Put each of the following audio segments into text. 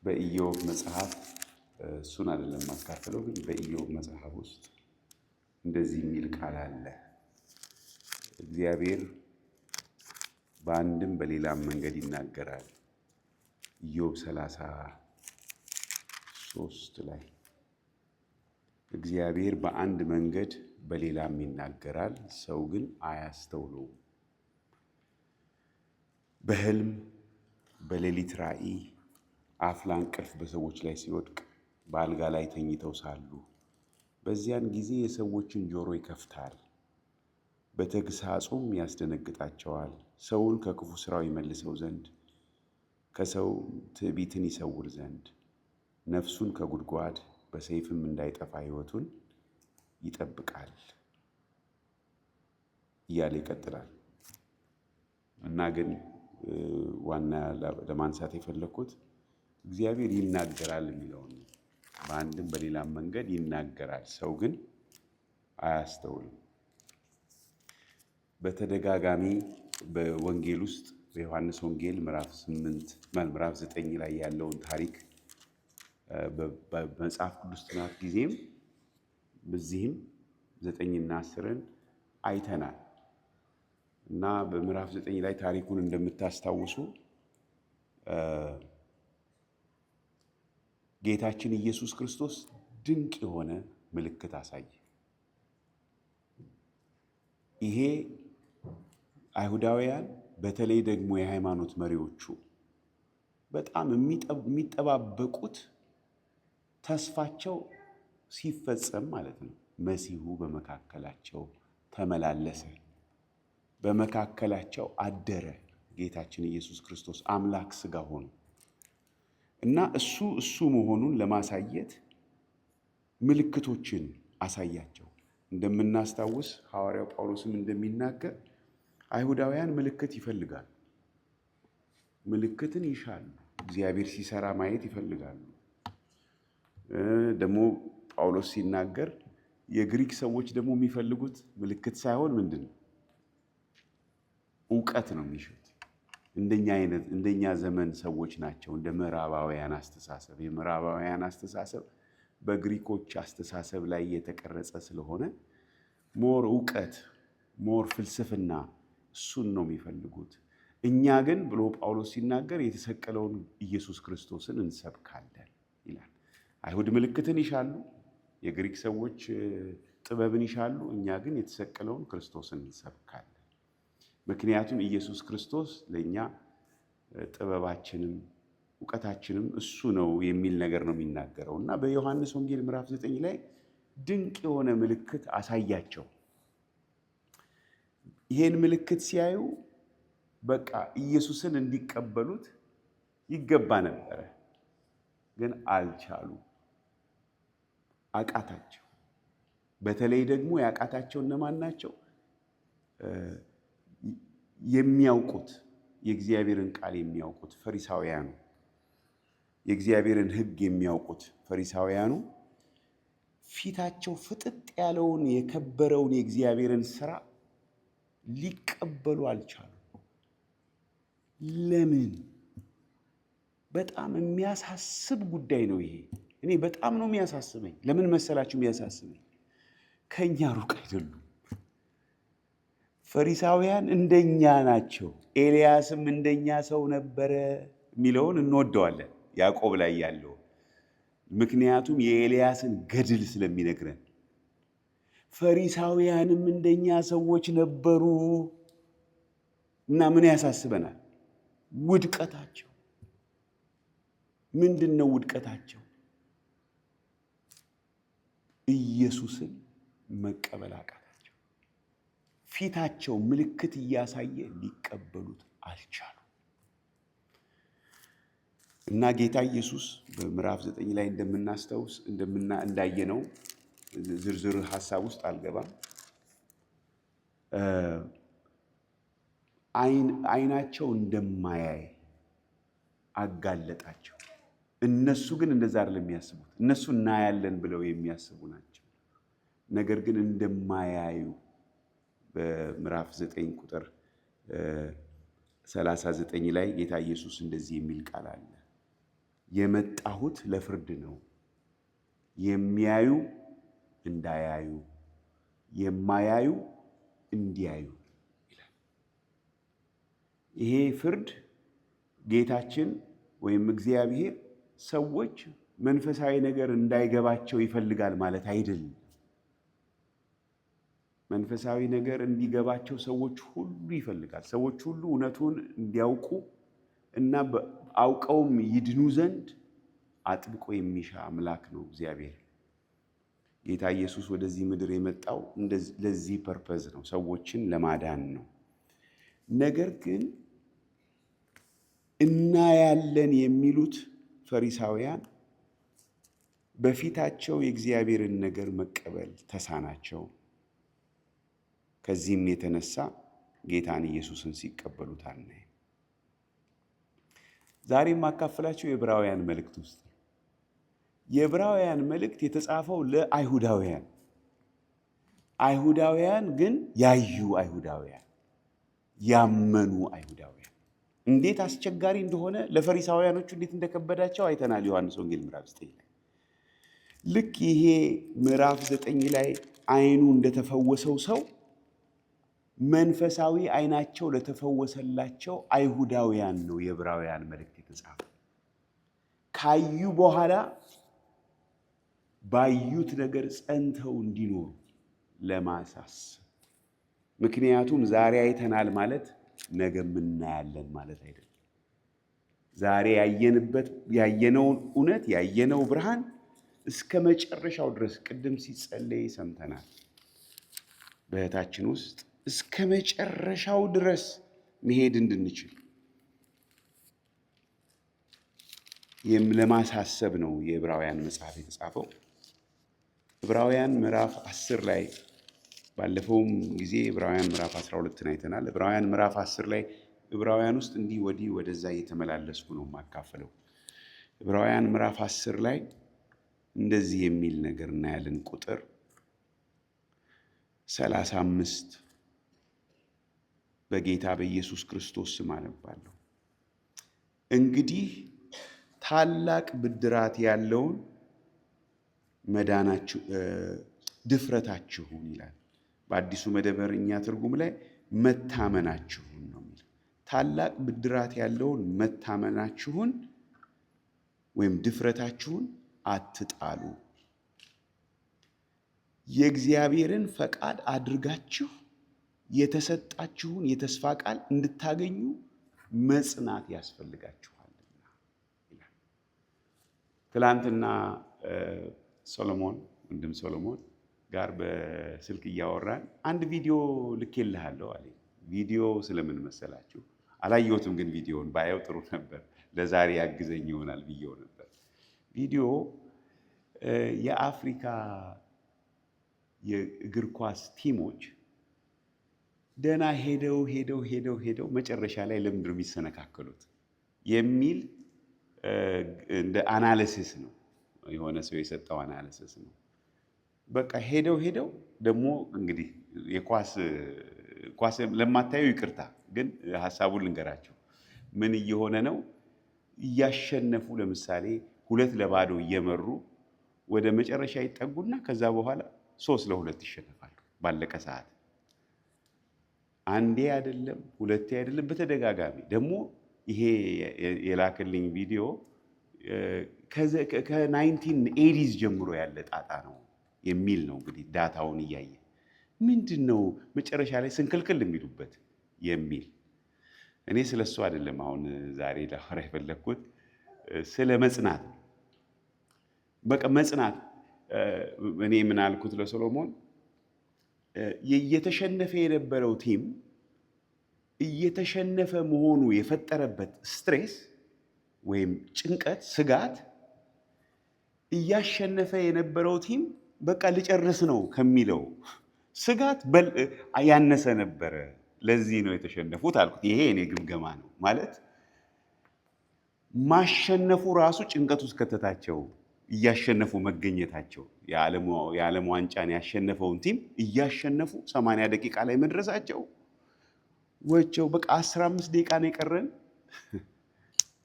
በኢዮብ መጽሐፍ እሱን አይደለም ማካፈለው፣ ግን በኢዮብ መጽሐፍ ውስጥ እንደዚህ የሚል ቃል አለ። እግዚአብሔር በአንድም በሌላም መንገድ ይናገራል። ኢዮብ 33 ላይ እግዚአብሔር በአንድ መንገድ በሌላም ይናገራል፣ ሰው ግን አያስተውለውም። በሕልም በሌሊት ራእይ አፍላ እንቅልፍ በሰዎች ላይ ሲወድቅ በአልጋ ላይ ተኝተው ሳሉ በዚያን ጊዜ የሰዎችን ጆሮ ይከፍታል፣ በተግሳጹም ያስደነግጣቸዋል። ሰውን ከክፉ ስራው ይመልሰው ዘንድ ከሰው ትዕቢትን ይሰውር ዘንድ ነፍሱን ከጉድጓድ በሰይፍም እንዳይጠፋ ሕይወቱን ይጠብቃል እያለ ይቀጥላል። እና ግን ዋና ለማንሳት የፈለኩት እግዚአብሔር ይናገራል የሚለውን ነው። በአንድም በሌላም መንገድ ይናገራል፣ ሰው ግን አያስተውልም። በተደጋጋሚ በወንጌል ውስጥ በዮሐንስ ወንጌል ምዕራፍ 9 ላይ ያለውን ታሪክ በመጽሐፍ ቅዱስ ጥናት ጊዜም በዚህም 9ና 10ን አይተናል። እና በምዕራፍ 9 ላይ ታሪኩን እንደምታስታውሱ ጌታችን ኢየሱስ ክርስቶስ ድንቅ የሆነ ምልክት አሳየ። ይሄ አይሁዳውያን በተለይ ደግሞ የሃይማኖት መሪዎቹ በጣም የሚጠባበቁት ተስፋቸው ሲፈጸም ማለት ነው። መሲሁ በመካከላቸው ተመላለሰ፣ በመካከላቸው አደረ። ጌታችን ኢየሱስ ክርስቶስ አምላክ ሥጋ ሆኖ እና እሱ መሆኑን ለማሳየት ምልክቶችን አሳያቸው። እንደምናስታውስ ሐዋርያው ጳውሎስም እንደሚናገር አይሁዳውያን ምልክት ይፈልጋሉ፣ ምልክትን ይሻሉ፣ እግዚአብሔር ሲሰራ ማየት ይፈልጋሉ። ደግሞ ጳውሎስ ሲናገር የግሪክ ሰዎች ደግሞ የሚፈልጉት ምልክት ሳይሆን ምንድን ነው? እውቀት ነው የሚሹት። እንደኛ ዘመን ሰዎች ናቸው። እንደ ምዕራባውያን አስተሳሰብ፣ የምዕራባውያን አስተሳሰብ በግሪኮች አስተሳሰብ ላይ የተቀረጸ ስለሆነ ሞር እውቀት፣ ሞር ፍልስፍና እሱን ነው የሚፈልጉት። እኛ ግን ብሎ ጳውሎስ ሲናገር የተሰቀለውን ኢየሱስ ክርስቶስን እንሰብካለን ይላል። አይሁድ ምልክትን ይሻሉ፣ የግሪክ ሰዎች ጥበብን ይሻሉ፣ እኛ ግን የተሰቀለውን ክርስቶስን እንሰብካለን። ምክንያቱም ኢየሱስ ክርስቶስ ለእኛ ጥበባችንም እውቀታችንም እሱ ነው የሚል ነገር ነው የሚናገረው። እና በዮሐንስ ወንጌል ምዕራፍ 9 ላይ ድንቅ የሆነ ምልክት አሳያቸው። ይሄን ምልክት ሲያዩ በቃ ኢየሱስን እንዲቀበሉት ይገባ ነበረ፣ ግን አልቻሉ፣ አቃታቸው። በተለይ ደግሞ ያቃታቸው እነማን ናቸው? የሚያውቁት የእግዚአብሔርን ቃል የሚያውቁት ፈሪሳውያኑ፣ የእግዚአብሔርን ሕግ የሚያውቁት ፈሪሳውያኑ ፊታቸው ፍጥጥ ያለውን የከበረውን የእግዚአብሔርን ሥራ ሊቀበሉ አልቻሉ። ለምን? በጣም የሚያሳስብ ጉዳይ ነው ይሄ። እኔ በጣም ነው የሚያሳስበኝ። ለምን መሰላችሁ የሚያሳስበኝ? ከእኛ ሩቅ አይደሉም። ፈሪሳውያን እንደኛ ናቸው። ኤልያስም እንደኛ ሰው ነበረ የሚለውን እንወደዋለን፣ ያዕቆብ ላይ ያለው። ምክንያቱም የኤልያስን ገድል ስለሚነግረን። ፈሪሳውያንም እንደኛ ሰዎች ነበሩ እና ምን ያሳስበናል? ውድቀታቸው። ምንድን ነው ውድቀታቸው? ኢየሱስን መቀበል አቃታቸው። ፊታቸው ምልክት እያሳየ ሊቀበሉት አልቻሉ። እና ጌታ ኢየሱስ በምዕራፍ 9 ላይ እንደምናስታውስ እንዳየነው ዝርዝር ሐሳብ ውስጥ አልገባም። ዓይናቸው እንደማያይ አጋለጣቸው። እነሱ ግን እንደዛ አይደለም የሚያስቡት። እነሱ እናያለን ብለው የሚያስቡ ናቸው። ነገር ግን እንደማያዩ በምዕራፍ 9 ቁጥር 39 ላይ ጌታ ኢየሱስ እንደዚህ የሚል ቃል አለ። የመጣሁት ለፍርድ ነው፣ የሚያዩ እንዳያዩ፣ የማያዩ እንዲያዩ ይላል። ይሄ ፍርድ ጌታችን ወይም እግዚአብሔር ሰዎች መንፈሳዊ ነገር እንዳይገባቸው ይፈልጋል ማለት አይደለም። መንፈሳዊ ነገር እንዲገባቸው ሰዎች ሁሉ ይፈልጋል። ሰዎች ሁሉ እውነቱን እንዲያውቁ እና አውቀውም ይድኑ ዘንድ አጥብቆ የሚሻ አምላክ ነው እግዚአብሔር። ጌታ ኢየሱስ ወደዚህ ምድር የመጣው ለዚህ ፐርፐዝ ነው፣ ሰዎችን ለማዳን ነው። ነገር ግን እናያለን የሚሉት ፈሪሳውያን በፊታቸው የእግዚአብሔርን ነገር መቀበል ተሳናቸው። ከዚህም የተነሳ ጌታን ኢየሱስን ሲቀበሉት አናይም። ዛሬ የማካፈላቸው የዕብራውያን መልእክት ውስጥ ነው። የዕብራውያን መልእክት የተጻፈው ለአይሁዳውያን፣ አይሁዳውያን ግን ያዩ አይሁዳውያን፣ ያመኑ አይሁዳውያን። እንዴት አስቸጋሪ እንደሆነ ለፈሪሳውያኖቹ እንዴት እንደከበዳቸው አይተናል። ዮሐንስ ወንጌል ምዕራፍ 9 ላይ ልክ ይሄ ምዕራፍ 9 ላይ አይኑ እንደተፈወሰው ሰው መንፈሳዊ አይናቸው ለተፈወሰላቸው አይሁዳውያን ነው የዕብራውያን መልእክት የተጻፈው። ካዩ በኋላ ባዩት ነገር ጸንተው እንዲኖሩ ለማሳሰብ። ምክንያቱም ዛሬ አይተናል ማለት ነገም እናያለን ማለት አይደለም። ዛሬ ያየነውን እውነት ያየነው ብርሃን እስከ መጨረሻው ድረስ ቅድም ሲጸለይ ሰምተናል። በእህታችን ውስጥ እስከ መጨረሻው ድረስ መሄድ እንድንችል ለማሳሰብ ነው የዕብራውያን መጽሐፍ የተጻፈው። ዕብራውያን ምዕራፍ 10 ላይ ባለፈውም ጊዜ ዕብራውያን ምዕራፍ 12 አይተናል። ዕብራውያን ምዕራፍ 10 ላይ ዕብራውያን ውስጥ እንዲህ ወዲህ ወደዛ እየተመላለስኩ ነው የማካፈለው። ዕብራውያን ምዕራፍ 10 ላይ እንደዚህ የሚል ነገር እናያለን። ቁጥር 35 በጌታ በኢየሱስ ክርስቶስ ስም አነባለሁ። እንግዲህ ታላቅ ብድራት ያለውን መዳናችሁ ድፍረታችሁን ይላል። በአዲሱ መደበኛ ትርጉም ላይ መታመናችሁን ነው የሚለው። ታላቅ ብድራት ያለውን መታመናችሁን ወይም ድፍረታችሁን አትጣሉ። የእግዚአብሔርን ፈቃድ አድርጋችሁ የተሰጣችሁን የተስፋ ቃል እንድታገኙ መጽናት ያስፈልጋችኋልና ይላል። ትላንትና ወንድም ሶሎሞን ጋር በስልክ እያወራን አንድ ቪዲዮ ልኬልሃለሁ አለኝ። ቪዲዮ ስለምን መሰላችሁ? አላየሁትም፣ ግን ቪዲዮውን ባየው ጥሩ ነበር፣ ለዛሬ ያግዘኝ ይሆናል ብዬው ነበር። ቪዲዮ የአፍሪካ የእግር ኳስ ቲሞች ደህና ሄደው መጨረሻ ላይ ለምንድን ነው የሚሰነካከሉት የሚል እንደ አናሊሲስ ነው። የሆነ ሰው የሰጠው አናሊሲስ ነው። በቃ ሄደው ደግሞ እንግዲህ ኳስ ለማታዩ ይቅርታ፣ ግን ሀሳቡን ልንገራቸው። ምን እየሆነ ነው? እያሸነፉ ለምሳሌ 2-0 እየመሩ ወደ መጨረሻ ይጠጉና ከዛ በኋላ 3-2 ይሸነፋሉ ባለቀ ሰዓት። አንዴ አይደለም ሁለቴ አይደለም፣ በተደጋጋሚ ደግሞ ይሄ የላክልኝ ቪዲዮ ከ1980s ጀምሮ ያለ ጣጣ ነው የሚል ነው። እንግዲህ ዳታውን እያየ ምንድን ነው መጨረሻ ላይ ስንክልክል የሚሉበት የሚል። እኔ ስለሱ አይደለም አሁን ዛሬ ላወራ የፈለግኩት፣ ስለ መጽናት። በቃ መጽናት። እኔ ምን አልኩት ለሶሎሞን፣ እየተሸነፈ የነበረው ቲም እየተሸነፈ መሆኑ የፈጠረበት ስትሬስ ወይም ጭንቀት፣ ስጋት እያሸነፈ የነበረው ቲም በቃ ልጨርስ ነው ከሚለው ስጋት ያነሰ ነበረ። ለዚህ ነው የተሸነፉት አልኩት። ይሄ እኔ ግምገማ ነው። ማለት ማሸነፉ ራሱ ጭንቀት ውስጥ ከተታቸው። እያሸነፉ መገኘታቸው፣ የዓለም ዋንጫን ያሸነፈውን ቲም እያሸነፉ 80 ደቂቃ ላይ መድረሳቸው፣ ወቸው በቃ 15 ደቂቃ ነው የቀረን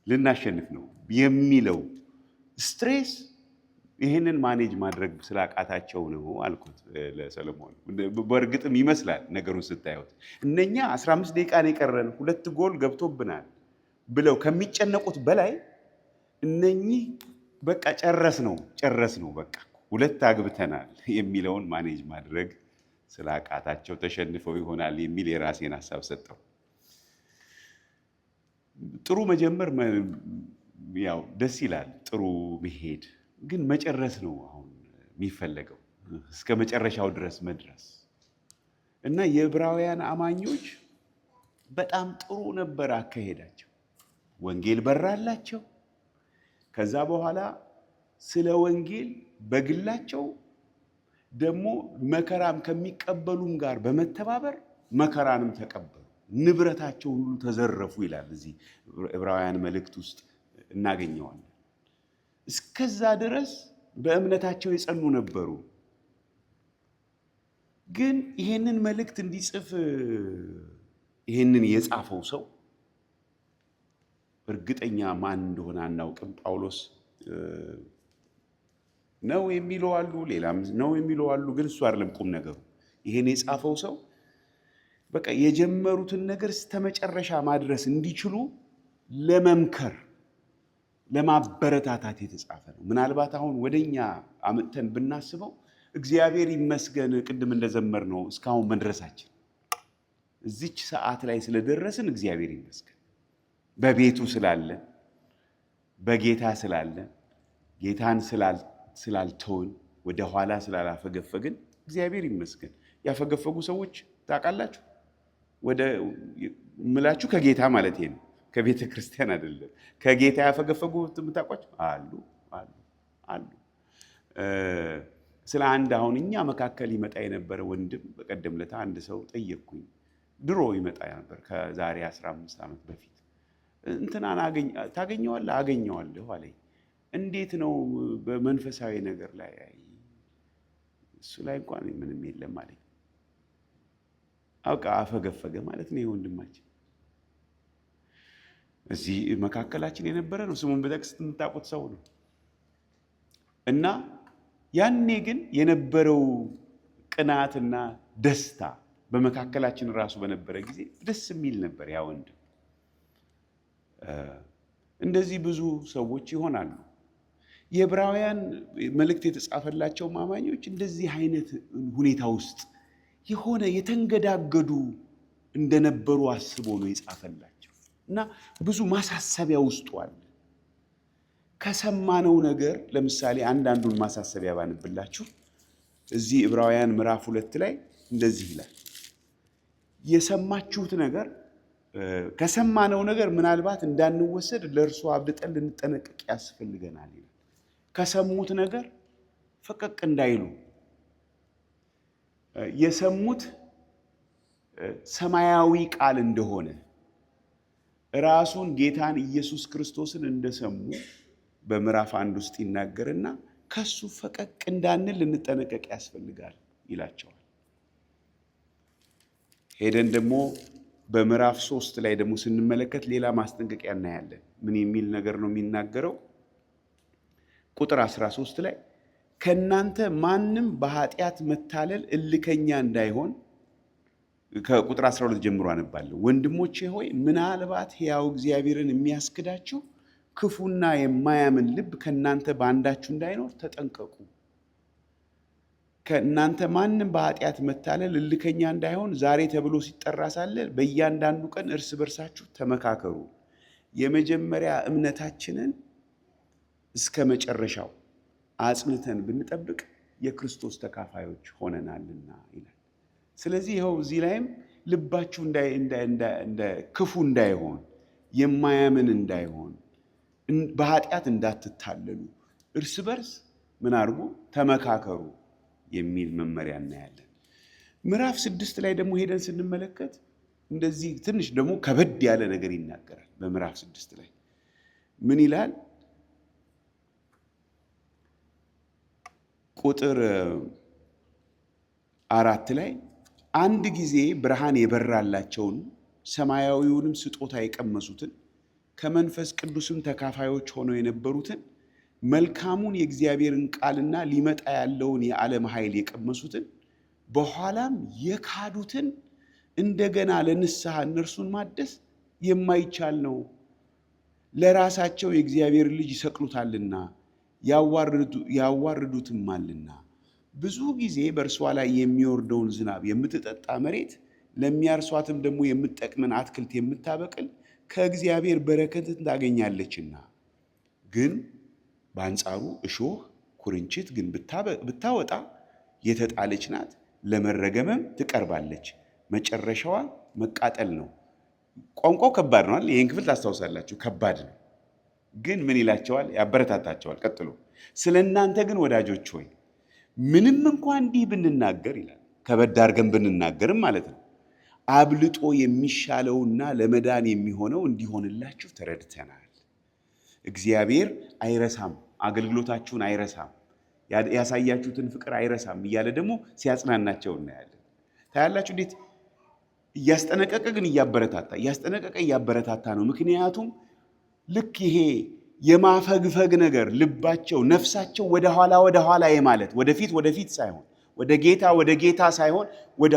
ልናሸንፍ ነው የሚለው ስትሬስ ይህንን ማኔጅ ማድረግ ስላቃታቸው ነው አልኩት ለሰለሞን። በእርግጥም ይመስላል ነገሩን ስታዩት እነኛ 15 ደቂቃ ነው የቀረን 2 ጎል ገብቶብናል ብለው ከሚጨነቁት በላይ እነኚህ በቃ ጨረስ ነው በቃ 2 አግብተናል የሚለውን ማኔጅ ማድረግ ስላቃታቸው ተሸንፈው ይሆናል የሚል የራሴን ሐሳብ ሰጠው። ጥሩ መጀመር ያው ደስ ይላል፣ ጥሩ መሄድ ግን መጨረስ ነው አሁን የሚፈለገው፣ እስከ መጨረሻው ድረስ መድረስ እና የዕብራውያን አማኞች በጣም ጥሩ ነበር አካሄዳቸው። ወንጌል በራላቸው። ከዛ በኋላ ስለ ወንጌል በግላቸው ደግሞ መከራም ከሚቀበሉም ጋር በመተባበር መከራንም ተቀበሉ። ንብረታቸው ሁሉ ተዘረፉ ይላል እዚህ ዕብራውያን መልእክት ውስጥ እናገኘዋለን። እስከዛ ድረስ በእምነታቸው የጸኑ ነበሩ። ግን ይሄንን መልእክት እንዲጽፍ ይሄንን የጻፈው ሰው እርግጠኛ ማን እንደሆነ አናውቅም። ጳውሎስ ነው የሚለው አሉ፣ ሌላም ነው የሚለው አሉ። ግን እሱ አይደለም ቁም ነገሩ። ይሄን የጻፈው ሰው በቃ የጀመሩትን ነገር እስከመጨረሻ ማድረስ እንዲችሉ ለመምከር ለማበረታታት የተጻፈ ነው። ምናልባት አሁን ወደኛ አመጥተን ብናስበው እግዚአብሔር ይመስገን ቅድም እንደዘመር ነው እስካሁን መድረሳችን፣ እዚች ሰዓት ላይ ስለደረስን እግዚአብሔር ይመስገን። በቤቱ ስላለን፣ በጌታ ስላለን፣ ጌታን ስላልተውን፣ ወደ ኋላ ስላላፈገፈግን እግዚአብሔር ይመስገን። ያፈገፈጉ ሰዎች ታውቃላችሁ፣ ወደ ምላችሁ ከጌታ ማለት ነው፣ ከቤተ ክርስቲያን አይደለም። ከጌታ ያፈገፈጉ የምታውቋቸው አሉ። ስለ አንድ አሁን እኛ መካከል ይመጣ የነበረ ወንድም በቀደም ለታ አንድ ሰው ጠየቅኩኝ። ድሮ ይመጣ ነበር ከዛሬ 15 ዓመት በፊት። እንትናን ታገኘዋለህ? አገኘዋለሁ አለኝ። እንዴት ነው በመንፈሳዊ ነገር ላይ? እሱ ላይ እንኳን ምንም የለም አለኝ። አውቃ አፈገፈገ ማለት ነው። የወንድማችን እዚህ መካከላችን የነበረ ነው። ስሙን በጠቅስ የምታውቁት ሰው ነው። እና ያኔ ግን የነበረው ቅናትና ደስታ በመካከላችን ራሱ በነበረ ጊዜ ደስ የሚል ነበር። ያ ወንድም እንደዚህ ብዙ ሰዎች ይሆናሉ። የዕብራውያን መልእክት የተጻፈላቸው አማኞች እንደዚህ አይነት ሁኔታ ውስጥ የሆነ የተንገዳገዱ እንደነበሩ አስቦ ነው የጻፈላቸው እና ብዙ ማሳሰቢያ ውስጡ አለ። ከሰማነው ነገር ለምሳሌ አንዳንዱን ማሳሰቢያ ባንብላችሁ እዚህ ዕብራውያን ምዕራፍ 2 ላይ እንደዚህ ይላል። የሰማችሁት ነገር ከሰማነው ነገር ምናልባት እንዳንወሰድ ለእርሱ አብልጠን ልንጠነቀቅ ያስፈልገናል ይላል። ከሰሙት ነገር ፈቀቅ እንዳይሉ የሰሙት ሰማያዊ ቃል እንደሆነ ራሱን ጌታን ኢየሱስ ክርስቶስን እንደሰሙ በምዕራፍ 1 ውስጥ ይናገርና ከሱ ፈቀቅ እንዳንል ልንጠነቀቅ ያስፈልጋል ይላቸዋል። ሄደን ደግሞ በምዕራፍ 3 ላይ ደግሞ ስንመለከት ሌላ ማስጠንቀቂያ እናያለን። ምን የሚል ነገር ነው የሚናገረው? ቁጥር 13 ላይ ከእናንተ ማንም በኃጢአት መታለል እልከኛ እንዳይሆን፣ ከቁጥር 12 ጀምሮ አነባለሁ። ወንድሞቼ ሆይ ምናልባት ሕያው እግዚአብሔርን የሚያስክዳችሁ ክፉና የማያምን ልብ ከእናንተ በአንዳችሁ እንዳይኖር ተጠንቀቁ። ከእናንተ ማንም በኃጢአት መታለል እልከኛ እንዳይሆን ዛሬ ተብሎ ሲጠራ ሳለ በእያንዳንዱ ቀን እርስ በርሳችሁ ተመካከሩ፣ የመጀመሪያ እምነታችንን እስከ መጨረሻው አጽንተን ብንጠብቅ የክርስቶስ ተካፋዮች ሆነናልና ይላል። ስለዚህ ይኸው እዚህ ላይም ልባችሁ እንደ ክፉ እንዳይሆን፣ የማያምን እንዳይሆን፣ በኃጢአት እንዳትታለሉ እርስ በርስ ምን አድርጉ? ተመካከሩ የሚል መመሪያ እናያለን። ምዕራፍ 6 ላይ ደግሞ ሄደን ስንመለከት እንደዚህ ትንሽ ደግሞ ከበድ ያለ ነገር ይናገራል። በምዕራፍ 6 ላይ ምን ይላል? ቁጥር 4 ላይ አንድ ጊዜ ብርሃን የበራላቸውን ሰማያዊውንም ስጦታ የቀመሱትን ከመንፈስ ቅዱስም ተካፋዮች ሆነው የነበሩትን መልካሙን የእግዚአብሔርን ቃልና ሊመጣ ያለውን የዓለም ኃይል የቀመሱትን በኋላም የካዱትን እንደገና ለንስሐ እነርሱን ማደስ የማይቻል ነው። ለራሳቸው የእግዚአብሔር ልጅ ይሰቅሉታልና ያዋርዱትማልና። ብዙ ጊዜ በእርሷ ላይ የሚወርደውን ዝናብ የምትጠጣ መሬት፣ ለሚያርሷትም ደግሞ የምትጠቅምን አትክልት የምታበቅል ከእግዚአብሔር በረከትን ታገኛለችና። ግን በአንጻሩ እሾህ ኩርንችት ግን ብታወጣ የተጣለች ናት፣ ለመረገምም ትቀርባለች፣ መጨረሻዋ መቃጠል ነው። ቋንቋው ከባድ ነው አይደል? ይህን ክፍል ታስታውሳላችሁ። ከባድ ነው። ግን ምን ይላቸዋል? ያበረታታቸዋል። ቀጥሎ ስለ እናንተ ግን ወዳጆች ሆይ ምንም እንኳን እንዲህ ብንናገር ይላል፣ ከበድ አድርገን ብንናገርም ማለት ነው፣ አብልጦ የሚሻለውና ለመዳን የሚሆነው እንዲሆንላችሁ ተረድተናል። እግዚአብሔር አይረሳም፣ አገልግሎታችሁን አይረሳም፣ ያሳያችሁትን ፍቅር አይረሳም እያለ ደግሞ ሲያጽናናቸው እናያለን። ታያላችሁ እንዴት እያስጠነቀቀ ግን እያበረታታ ነው። ምክንያቱም ልክ ይሄ የማፈግፈግ ነገር ልባቸው፣ ነፍሳቸው ወደ ኋላ የማለት ወደፊት ሳይሆን ወደ ጌታ ሳይሆን ወደ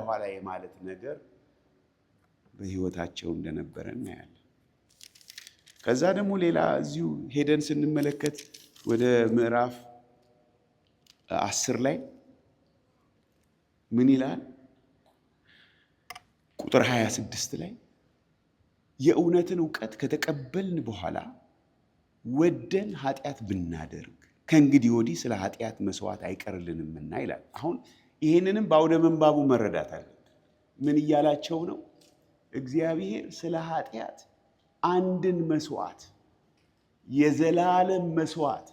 ኋላ የማለት ነገር በሕይወታቸው እንደነበረ እናያለን። ከዛ ደግሞ ሌላ እዚሁ ሄደን ስንመለከት ወደ ምዕራፍ 10 ላይ ምን ይላል? ቁጥር 26 ላይ የእውነትን እውቀት ከተቀበልን በኋላ ወደን ኃጢአት ብናደርግ ከእንግዲህ ወዲህ ስለ ኃጢአት መስዋዕት አይቀርልንምና ይላል። አሁን ይህንንም በአውደ ምንባቡ መረዳት አለብን። ምን እያላቸው ነው? እግዚአብሔር ስለ ኃጢአት አንድን መስዋዕት፣ የዘላለም መስዋዕት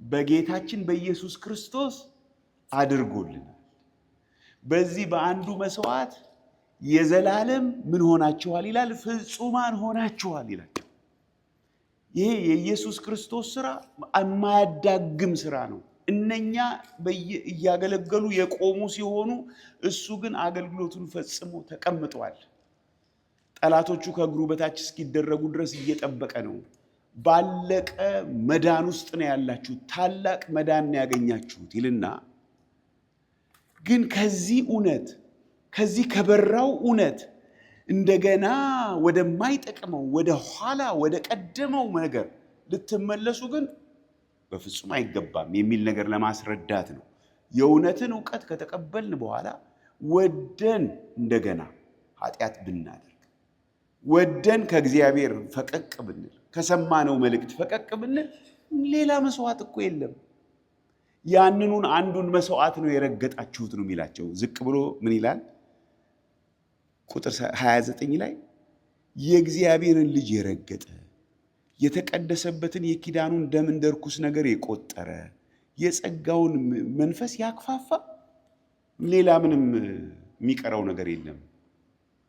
በጌታችን በኢየሱስ ክርስቶስ አድርጎልናል። በዚህ በአንዱ መስዋዕት የዘላለም ምን ሆናችኋል ይላል? ፍጹማን ሆናችኋል ይላቸው። ይሄ የኢየሱስ ክርስቶስ ስራ የማያዳግም ስራ ነው። እነኛ እያገለገሉ የቆሙ ሲሆኑ እሱ ግን አገልግሎቱን ፈጽሞ ተቀምጧል። ጠላቶቹ ከእግሩ በታች እስኪደረጉ ድረስ እየጠበቀ ነው። ባለቀ መዳን ውስጥ ነው ያላችሁት፣ ታላቅ መዳን ነው ያገኛችሁት ይልና ግን ከዚህ እውነት ከዚህ ከበራው እውነት እንደገና ወደማይጠቅመው ወደ ኋላ ወደ ቀደመው ነገር ልትመለሱ ግን በፍጹም አይገባም የሚል ነገር ለማስረዳት ነው። የእውነትን እውቀት ከተቀበልን በኋላ ወደን እንደገና ኃጢአት ብናደርግ፣ ወደን ከእግዚአብሔር ፈቀቅ ብንል፣ ከሰማነው መልእክት ፈቀቅ ብንል ሌላ መስዋዕት እኮ የለም። ያንኑን አንዱን መስዋዕት ነው የረገጣችሁት ነው የሚላቸው። ዝቅ ብሎ ምን ይላል? ቁጥር 29 ላይ የእግዚአብሔርን ልጅ የረገጠ የተቀደሰበትን የኪዳኑን ደም እንደ ርኩስ ነገር የቆጠረ የጸጋውን መንፈስ ያክፋፋ፣ ሌላ ምንም የሚቀረው ነገር የለም፣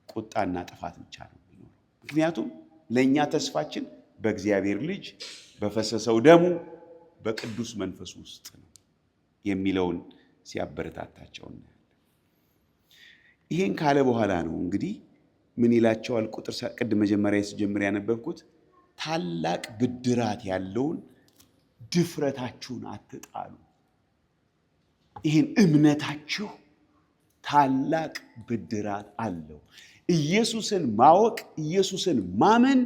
ቁጣና ጥፋት ብቻ ነው። ምክንያቱም ለእኛ ተስፋችን በእግዚአብሔር ልጅ በፈሰሰው ደሙ በቅዱስ መንፈስ ውስጥ ነው የሚለውን ሲያበረታታቸው እናያለን። ይሄን ካለ በኋላ ነው እንግዲህ ምን ይላቸዋል? ቁጥር ቅድም መጀመሪያ ስጀምር ያነበብኩት ታላቅ ብድራት ያለውን ድፍረታችሁን አትጣሉ። ይህን እምነታችሁ ታላቅ ብድራት አለው። ኢየሱስን ማወቅ፣ ኢየሱስን ማመን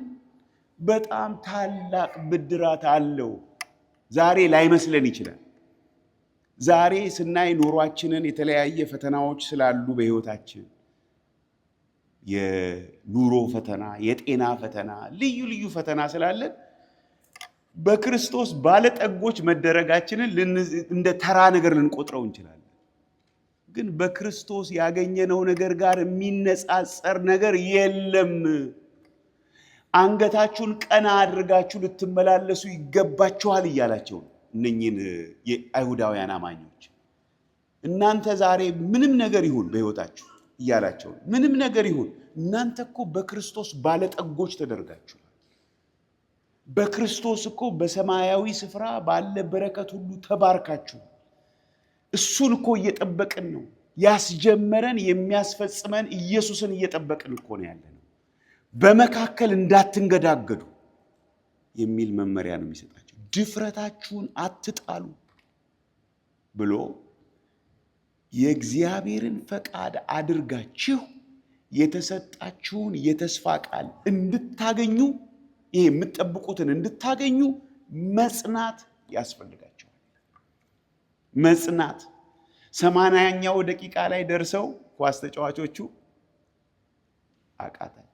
በጣም ታላቅ ብድራት አለው። ዛሬ ላይመስለን ይችላል። ዛሬ ስናይ ኑሯችንን የተለያየ ፈተናዎች ስላሉ በሕይወታችን የኑሮ ፈተና፣ የጤና ፈተና፣ ልዩ ልዩ ፈተና ስላለን በክርስቶስ ባለጠጎች መደረጋችንን እንደ ተራ ነገር ልንቆጥረው እንችላለን። ግን በክርስቶስ ያገኘነው ነገር ጋር የሚነጻጸር ነገር የለም። አንገታችሁን ቀና አድርጋችሁ ልትመላለሱ ይገባችኋል እያላቸው ነው እነኚህን የአይሁዳውያን አማኞች። እናንተ ዛሬ ምንም ነገር ይሁን በሕይወታችሁ እያላቸው ነው። ምንም ነገር ይሁን እናንተ እኮ በክርስቶስ ባለጠጎች ተደርጋችኋል። በክርስቶስ እኮ በሰማያዊ ስፍራ ባለ በረከት ሁሉ ተባርካችሁ እሱን እኮ እየጠበቅን ነው። ያስጀመረን የሚያስፈጽመን ኢየሱስን እየጠበቅን እኮ ነው ያለነው። በመካከል እንዳትንገዳገዱ የሚል መመሪያ ነው የሚሰጣቸው። ድፍረታችሁን አትጣሉ ብሎ የእግዚአብሔርን ፈቃድ አድርጋችሁ የተሰጣችሁን የተስፋ ቃል እንድታገኙ ይሄ የምትጠብቁትን እንድታገኙ መጽናት ያስፈልጋቸዋል። መጽናት 80ኛው ደቂቃ ላይ ደርሰው ኳስ ተጫዋቾቹ አቃታቸው።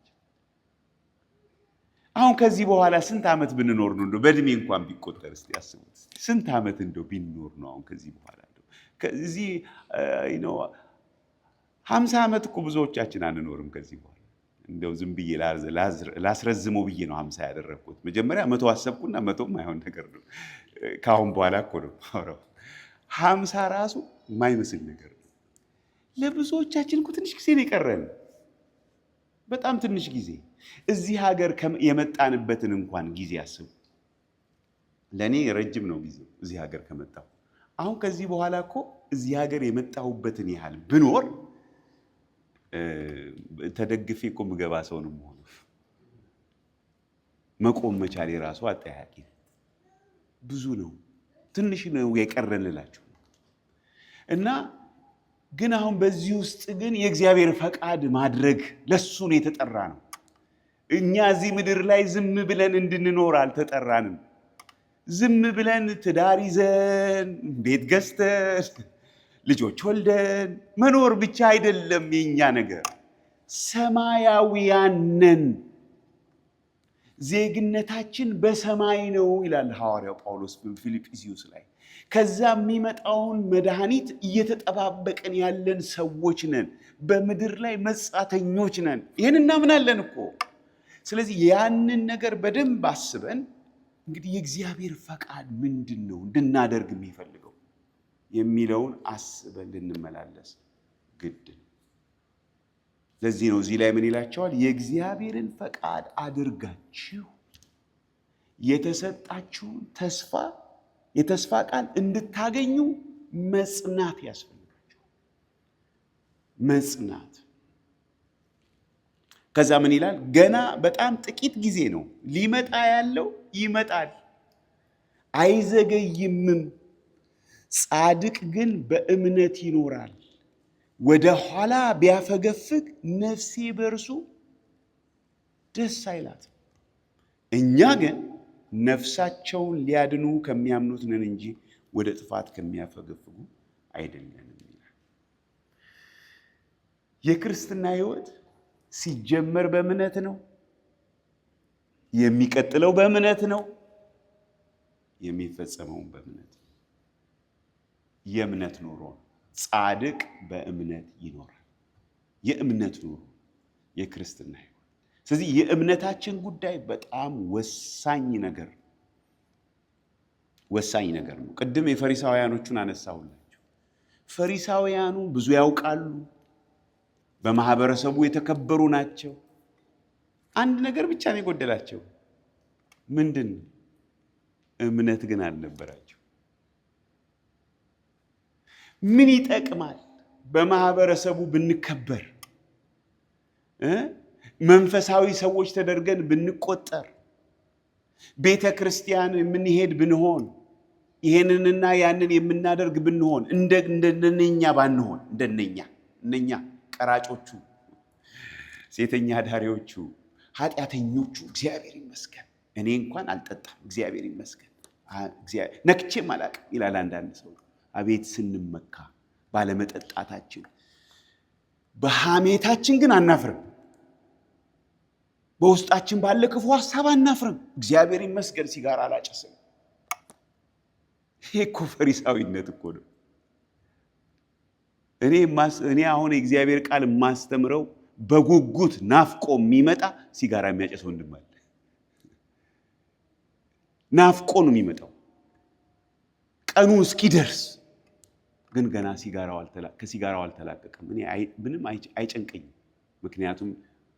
አሁን ከዚህ በኋላ ስንት ዓመት ብንኖር ነው እንደው በእድሜ እንኳን ቢቆጠር እስቲ ያስቡት። ስንት ዓመት እንደው ቢኖር ነው አሁን ከዚህ በኋላ ከዚህ 50 ዓመት እኮ ብዙዎቻችን አንኖርም ከዚህ በኋላ። እንደው ዝም ብዬ ላስረዝመው ብዬ ነው 50 ያደረኩት። መጀመሪያ 100 አሰብኩና 100ም አይሆን ነገር ነው። ካሁን በኋላ እኮ ነው አውራው 50 ራሱ የማይመስል ነገር ነው። ለብዙዎቻችን እኮ ትንሽ ጊዜ ነው የቀረን፣ በጣም ትንሽ ጊዜ። እዚህ ሀገር የመጣንበትን እንኳን ጊዜ አስቡ። ለኔ ረጅም ነው ጊዜው እዚህ ሀገር ከመጣሁ። አሁን ከዚህ በኋላ እኮ እዚህ ሀገር የመጣሁበትን ያህል ብኖር ተደግፌ እኮ ምገባ ሰው ነው የምሆነው። መቆም መቻል የራሱ አጠያቂ ብዙ ነው። ትንሽ ነው የቀረን ልላችሁ እና ግን አሁን በዚህ ውስጥ ግን የእግዚአብሔር ፈቃድ ማድረግ ለሱ ነው የተጠራ ነው። እኛ እዚህ ምድር ላይ ዝም ብለን እንድንኖር አልተጠራንም። ዝም ብለን ትዳር ይዘን ቤት ገዝተን ልጆች ወልደን መኖር ብቻ አይደለም የኛ ነገር። ሰማያውያን ነን። ዜግነታችን በሰማይ ነው ይላል ሐዋርያው ጳውሎስ በፊልጵስዩስ ላይ። ከዛ የሚመጣውን መድኃኒት እየተጠባበቀን ያለን ሰዎች ነን። በምድር ላይ መጻተኞች ነን። ይህን እናምናለን እኮ። ስለዚህ ያንን ነገር በደንብ አስበን እንግዲህ የእግዚአብሔር ፈቃድ ምንድን ነው እንድናደርግ የሚፈልገው የሚለውን አስበን ልንመላለስ ግድ ነው። ለዚህ ነው እዚህ ላይ ምን ይላቸዋል? የእግዚአብሔርን ፈቃድ አድርጋችሁ የተሰጣችሁን የተስፋ ቃል እንድታገኙ መጽናት ያስፈልጋችኋል። መጽናት። ከዛ ምን ይላል? ገና በጣም ጥቂት ጊዜ ነው፣ ሊመጣ ያለው ይመጣል አይዘገይምም። ጻድቅ ግን በእምነት ይኖራል። ወደ ኋላ ቢያፈገፍግ ነፍሴ በእርሱ ደስ አይላትም። እኛ ግን ነፍሳቸውን ሊያድኑ ከሚያምኑት ነን እንጂ ወደ ጥፋት ከሚያፈገፍጉ አይደለንም ይላል። የክርስትና ሕይወት ሲጀመር በእምነት ነው፣ የሚቀጥለው በእምነት ነው፣ የሚፈጸመው በእምነት። የእምነት ኑሮ ነው። ጻድቅ በእምነት ይኖራል። የእምነት ኑሮ የክርስትና ሕይወት። ስለዚህ የእምነታችን ጉዳይ በጣም ወሳኝ ነገር ነው። ቅድም የፈሪሳውያኖቹን አነሳሁላችሁ። ፈሪሳውያኑ ብዙ ያውቃሉ፣ በማህበረሰቡ የተከበሩ ናቸው። አንድ ነገር ብቻ ነው የጎደላቸው። ምንድን ነው? እምነት ግን አልነበራቸው። ምን ይጠቅማል በማህበረሰቡ ብንከበር፣ መንፈሳዊ ሰዎች ተደርገን ብንቆጠር፣ ቤተ ክርስቲያን የምንሄድ ብንሆን፣ ይሄንንና ያንን የምናደርግ ብንሆን፣ እንደነኛ ባንሆን፣ እነኛ ቀራጮቹ፣ ሴተኛ ዳሪዎቹ፣ ኃጢአተኞቹ እግዚአብሔር ይመስገን እኔ እንኳን አልጠጣም እግዚአብሔር ይመስገን ነክቼም አላቅም ይላል አንዳንድ ሰው። አቤት ስንመካ ባለመጠጣታችን፣ በሐሜታችን ግን አናፍርም። በውስጣችን ባለ ክፉ ሐሳብ አናፍርም። እግዚአብሔር ይመስገን ሲጋራ አላጨስም። ይሄ እኮ ፈሪሳዊነት እኮ ነው። እኔ አሁን የእግዚአብሔር ቃል የማስተምረው በጉጉት ናፍቆ የሚመጣ ሲጋራ የሚያጨስ ወንድም አለ። ናፍቆ ነው የሚመጣው ቀኑ እስኪደርስ፣ ግን ገና ከሲጋራው አልተላቀቀም። እኔ ምንም አይጨንቀኝም። ምክንያቱም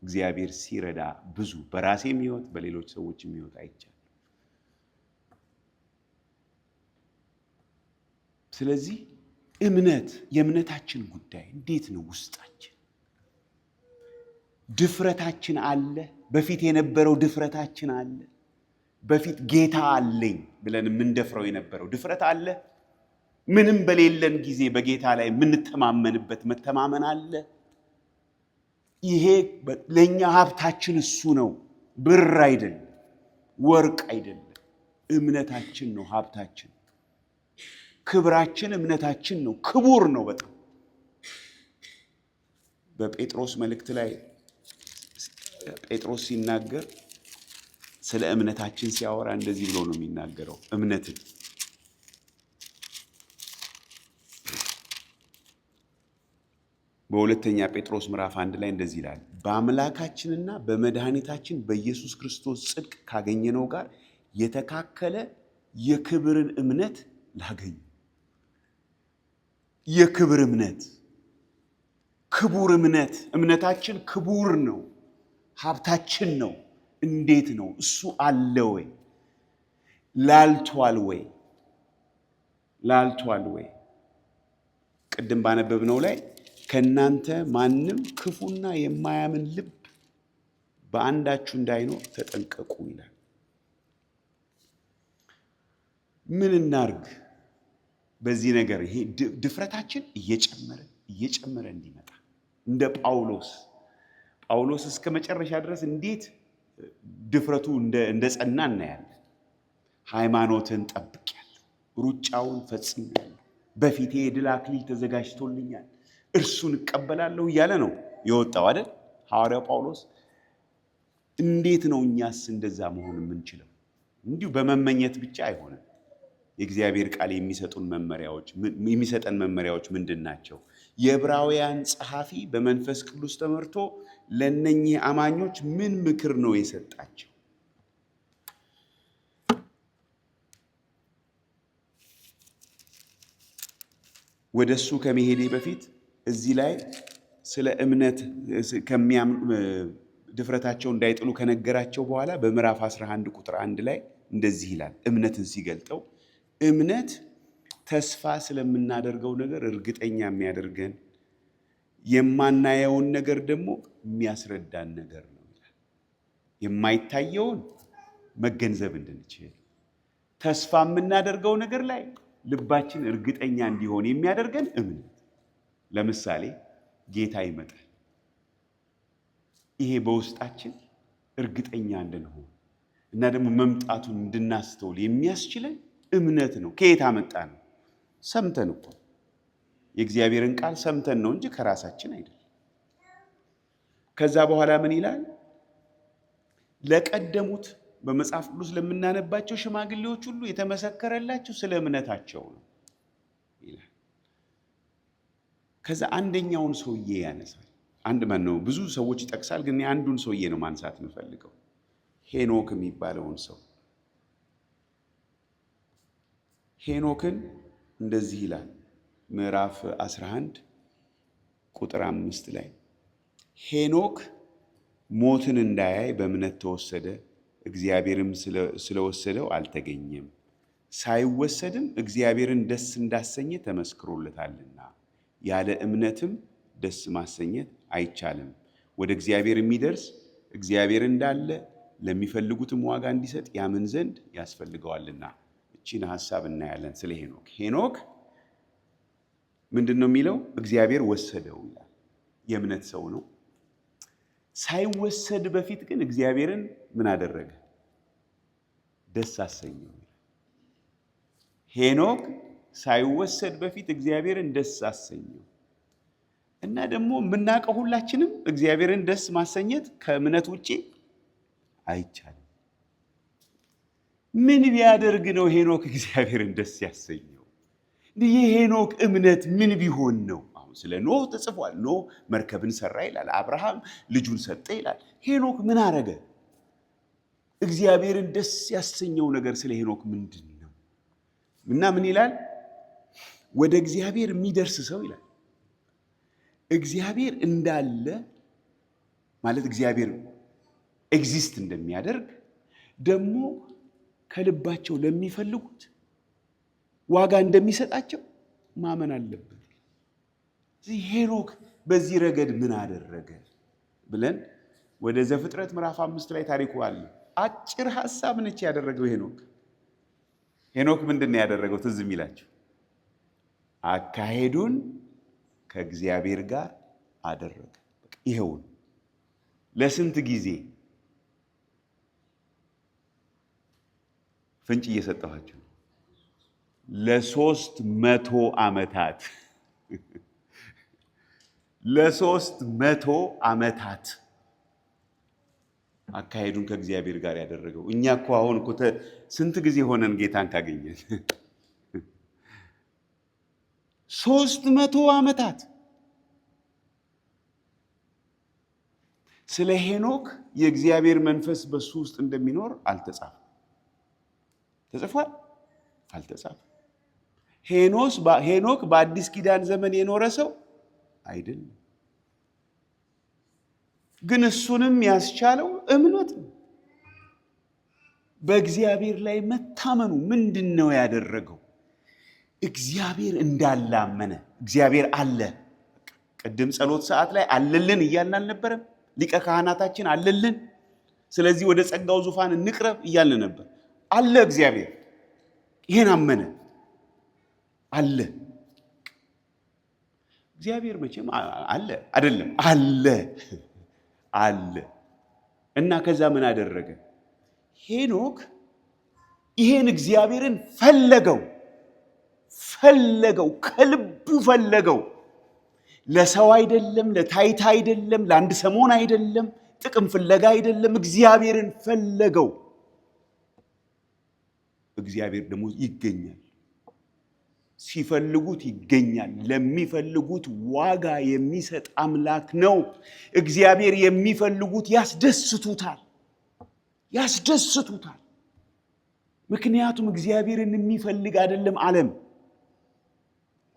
እግዚአብሔር ሲረዳ ብዙ በራሴም ሕይወት በሌሎች ሰዎችም ሕይወት አይቻልም። ስለዚህ የእምነታችን ጉዳይ እንዴት ነው? ውስጣችን ድፍረታችን አለ። በፊት የነበረው ድፍረታችን አለ። በፊት ጌታ አለኝ ብለን የምንደፍረው የነበረው ድፍረት አለ። ምንም በሌለን ጊዜ በጌታ ላይ የምንተማመንበት መተማመን አለ። ይሄ ለኛ ሀብታችን እሱ ነው። ብር አይደለም፣ ወርቅ አይደለም። እምነታችን ነው ሀብታችን። ክብራችን እምነታችን ነው። ክቡር ነው በጣም። በጴጥሮስ መልእክት ላይ ጴጥሮስ ሲናገር ስለ እምነታችን ሲያወራ እንደዚህ ብሎ ነው የሚናገረው። እምነትን በሁለተኛ ጴጥሮስ ምዕራፍ 1 ላይ እንደዚህ ይላል፣ በአምላካችንና በመድኃኒታችን በኢየሱስ ክርስቶስ ጽድቅ ካገኘነው ጋር የተካከለ የክብርን እምነት ላገኙ። የክብር እምነት፣ ክቡር እምነት። እምነታችን ክቡር ነው፣ ሀብታችን ነው። እንዴት ነው? እሱ አለ ወይ? ላልቷል ወይ? ላልቷል ወይ? ቅድም ባነበብነው ላይ ከእናንተ ማንም ክፉና የማያምን ልብ በአንዳችሁ እንዳይኖር ተጠንቀቁ ይላል። ምን እናርግ? በዚህ ነገር ይሄ ድፍረታችን እየጨመረ እንዲመጣ እንደ ጳውሎስ እስከ መጨረሻ ድረስ እንዴት ድፍረቱ እንደ ጸና እናያለን። ሃይማኖትን ጠብቄያለሁ፣ ሩጫውን ፈጽሜያለሁ፣ በፊቴ የድል አክሊል ተዘጋጅቶልኛል፣ እርሱን እቀበላለሁ እያለ ነው የወጣው አይደል ሐዋርያው ጳውሎስ። እንዴት ነው እኛስ እንደዛ መሆን የምንችለው? እንዲሁ በመመኘት ብቻ አይሆንም። የእግዚአብሔር ቃል የሚሰጠን መመሪያዎች ምንድን ናቸው? የዕብራውያን ጸሐፊ በመንፈስ ቅዱስ ተመርቶ ለእነኚህ አማኞች ምን ምክር ነው የሰጣቸው? ወደሱ ከመሄዴ በፊት እዚህ ላይ ስለ እምነት ድፍረታቸው እንዳይጥሉ ከነገራቸው በኋላ በምዕራፍ 11 ቁጥር 1 ላይ እንደዚህ ይላል። እምነትን ሲገልጠው እምነት ተስፋ ስለምናደርገው ነገር እርግጠኛ የሚያደርገን፣ የማናየውን ነገር ደግሞ የሚያስረዳን ነገር ነው ይላል። የማይታየውን መገንዘብ እንድንችል፣ ተስፋ የምናደርገው ነገር ላይ ልባችን እርግጠኛ እንዲሆን የሚያደርገን እምነት። ለምሳሌ ጌታ ይመጣል። ይሄ በውስጣችን እርግጠኛ እንድንሆን እና ደግሞ መምጣቱን እንድናስተውል የሚያስችለን እምነት ነው። ከየት አመጣ ነው? ሰምተን እኮ የእግዚአብሔርን ቃል ሰምተን ነው እንጂ ከራሳችን አይደለም። ከዛ በኋላ ምን ይላል? ለቀደሙት በመጽሐፍ ቅዱስ ለምናነባቸው ሽማግሌዎች ሁሉ የተመሰከረላቸው ስለ እምነታቸው ነው ይላል። ከዛ አንደኛውን ሰውዬ ያነሳል። ብዙ ሰዎች ይጠቅሳል፣ ግን አንዱን ሰውዬ ነው ማንሳት የምፈልገው። ሄኖክ የሚባለውን ሰው። ሄኖክን እንደዚህ ይላል ምዕራፍ 11 ቁጥር 5 ላይ ሄኖክ ሞትን እንዳያይ በእምነት ተወሰደ፣ እግዚአብሔርም ስለወሰደው አልተገኘም፣ ሳይወሰድም እግዚአብሔርን ደስ እንዳሰኘ ተመስክሮለታልና፣ ያለ እምነትም ደስ ማሰኘት አይቻልም። ወደ እግዚአብሔር የሚደርስ እግዚአብሔር እንዳለ ለሚፈልጉትም ዋጋ እንዲሰጥ ያምን ዘንድ ያስፈልገዋልና። እቺን ሐሳብ እናያለን ስለ ሄኖክ። ሄኖክ ምንድን ነው የሚለው? እግዚአብሔር ወሰደው ይላል። የእምነት ሰው ነው። ሳይወሰድ በፊት ግን እግዚአብሔርን ምን አደረገ? ደስ አሰኘው። ሄኖክ ሳይወሰድ በፊት እግዚአብሔርን ደስ አሰኘው። እና ደግሞ የምናውቀው ሁላችንም እግዚአብሔርን ደስ ማሰኘት ከእምነት ውጪ አይቻልም። ምን ቢያደርግ ነው ሄኖክ እግዚአብሔርን ደስ ያሰኘው? የሄኖክ እምነት ምን ቢሆን ነው? አሁን ስለ ኖህ ተጽፏል። ኖህ መርከብን ሰራ ይላል። አብርሃም ልጁን ሰጠ ይላል። ሄኖክ ምን አረገ? እግዚአብሔርን ደስ ያሰኘው ነገር ስለ ሄኖክ ምንድን ነው? እና ምን ይላል? ወደ እግዚአብሔር የሚደርስ ሰው ይላል እግዚአብሔር እንዳለ ማለት እግዚአብሔር ኤግዚስት እንደሚያደርግ ደግሞ ከልባቸው ለሚፈልጉት ዋጋ እንደሚሰጣቸው ማመን አለበት። ሄኖክ በዚህ ረገድ ምን አደረገ ብለን ወደ ዘፍጥረት ምዕራፍ 5 ላይ ታሪኩ አለ። አጭር ሐሳብ ነች ያደረገው ሄኖክ ምንድን ነው ያደረገው? ትዝ የሚላችሁ አካሄዱን ከእግዚአብሔር ጋር አደረገ። ይሄውን ለስንት ጊዜ ፍንጭ እየሰጠኋችሁ ለ300 ዓመታት ለ300 ዓመታት አካሄዱን ከእግዚአብሔር ጋር ያደረገው። እኛ እኮ አሁን እኮ ስንት ጊዜ ሆነን ጌታን ካገኘን? 300 ዓመታት። ስለ ሄኖክ የእግዚአብሔር መንፈስ በሱ ውስጥ እንደሚኖር አልተጻፈም። ተጽፏል? አልተጻፈም። ሄኖክ በአዲስ ኪዳን ዘመን የኖረ ሰው አይደለም። ግን እሱንም ያስቻለው እምነት ነው። በእግዚአብሔር ላይ መታመኑ ምንድን ነው ያደረገው? እግዚአብሔር እንዳላመነ እግዚአብሔር አለ። ቅድም ጸሎት ሰዓት ላይ አለልን እያልን አልነበረም? ሊቀ ካህናታችን አለልን፣ ስለዚህ ወደ ጸጋው ዙፋን እንቅረብ እያልን ነበር። አለ እግዚአብሔር። ይሄን አመነ። አለ እግዚአብሔር። መቼም አለ አይደለም፣ አለ። እና ከዛ ምን አደረገ? ሄኖክ ይሄን እግዚአብሔርን ፈለገው፣ ከልቡ ፈለገው። ለሰው አይደለም፣ ለታይታ አይደለም፣ ለአንድ ሰሞን አይደለም፣ ጥቅም ፍለጋ አይደለም። እግዚአብሔርን ፈለገው። እግዚአብሔር ደግሞ ይገኛል። ሲፈልጉት ይገኛል። ለሚፈልጉት ዋጋ የሚሰጥ አምላክ ነው እግዚአብሔር። የሚፈልጉት ያስደስቱታል። ምክንያቱም እግዚአብሔርን የሚፈልግ አይደለም ዓለም።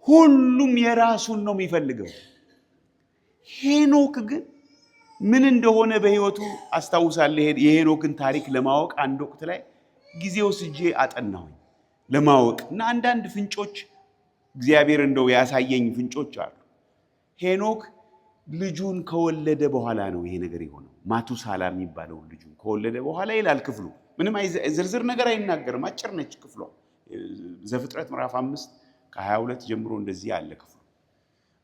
ሁሉም የራሱን ነው የሚፈልገው። ሄኖክ ግን ምን እንደሆነ በሕይወቱ አስታውሳለሁ። የሄኖክን ታሪክ ለማወቅ አንድ ወቅት ላይ ጊዜ ወስጄ አጠናሁኝ ለማወቅ እና አንዳንድ ፍንጮች እግዚአብሔር እንደው ያሳየኝ ፍንጮች አሉ። ሄኖክ ልጁን ከወለደ በኋላ ነው ይሄ ነገር የሆነው። ማቱሳላ የሚባለውን ልጁን ከወለደ በኋላ ይላል ክፍሉ። ምንም ዝርዝር ነገር አይናገርም፣ አጭር ነች ክፍሏ። ዘፍጥረት ምዕራፍ 5 ከ22 ጀምሮ እንደዚህ ያለ ክፍሉ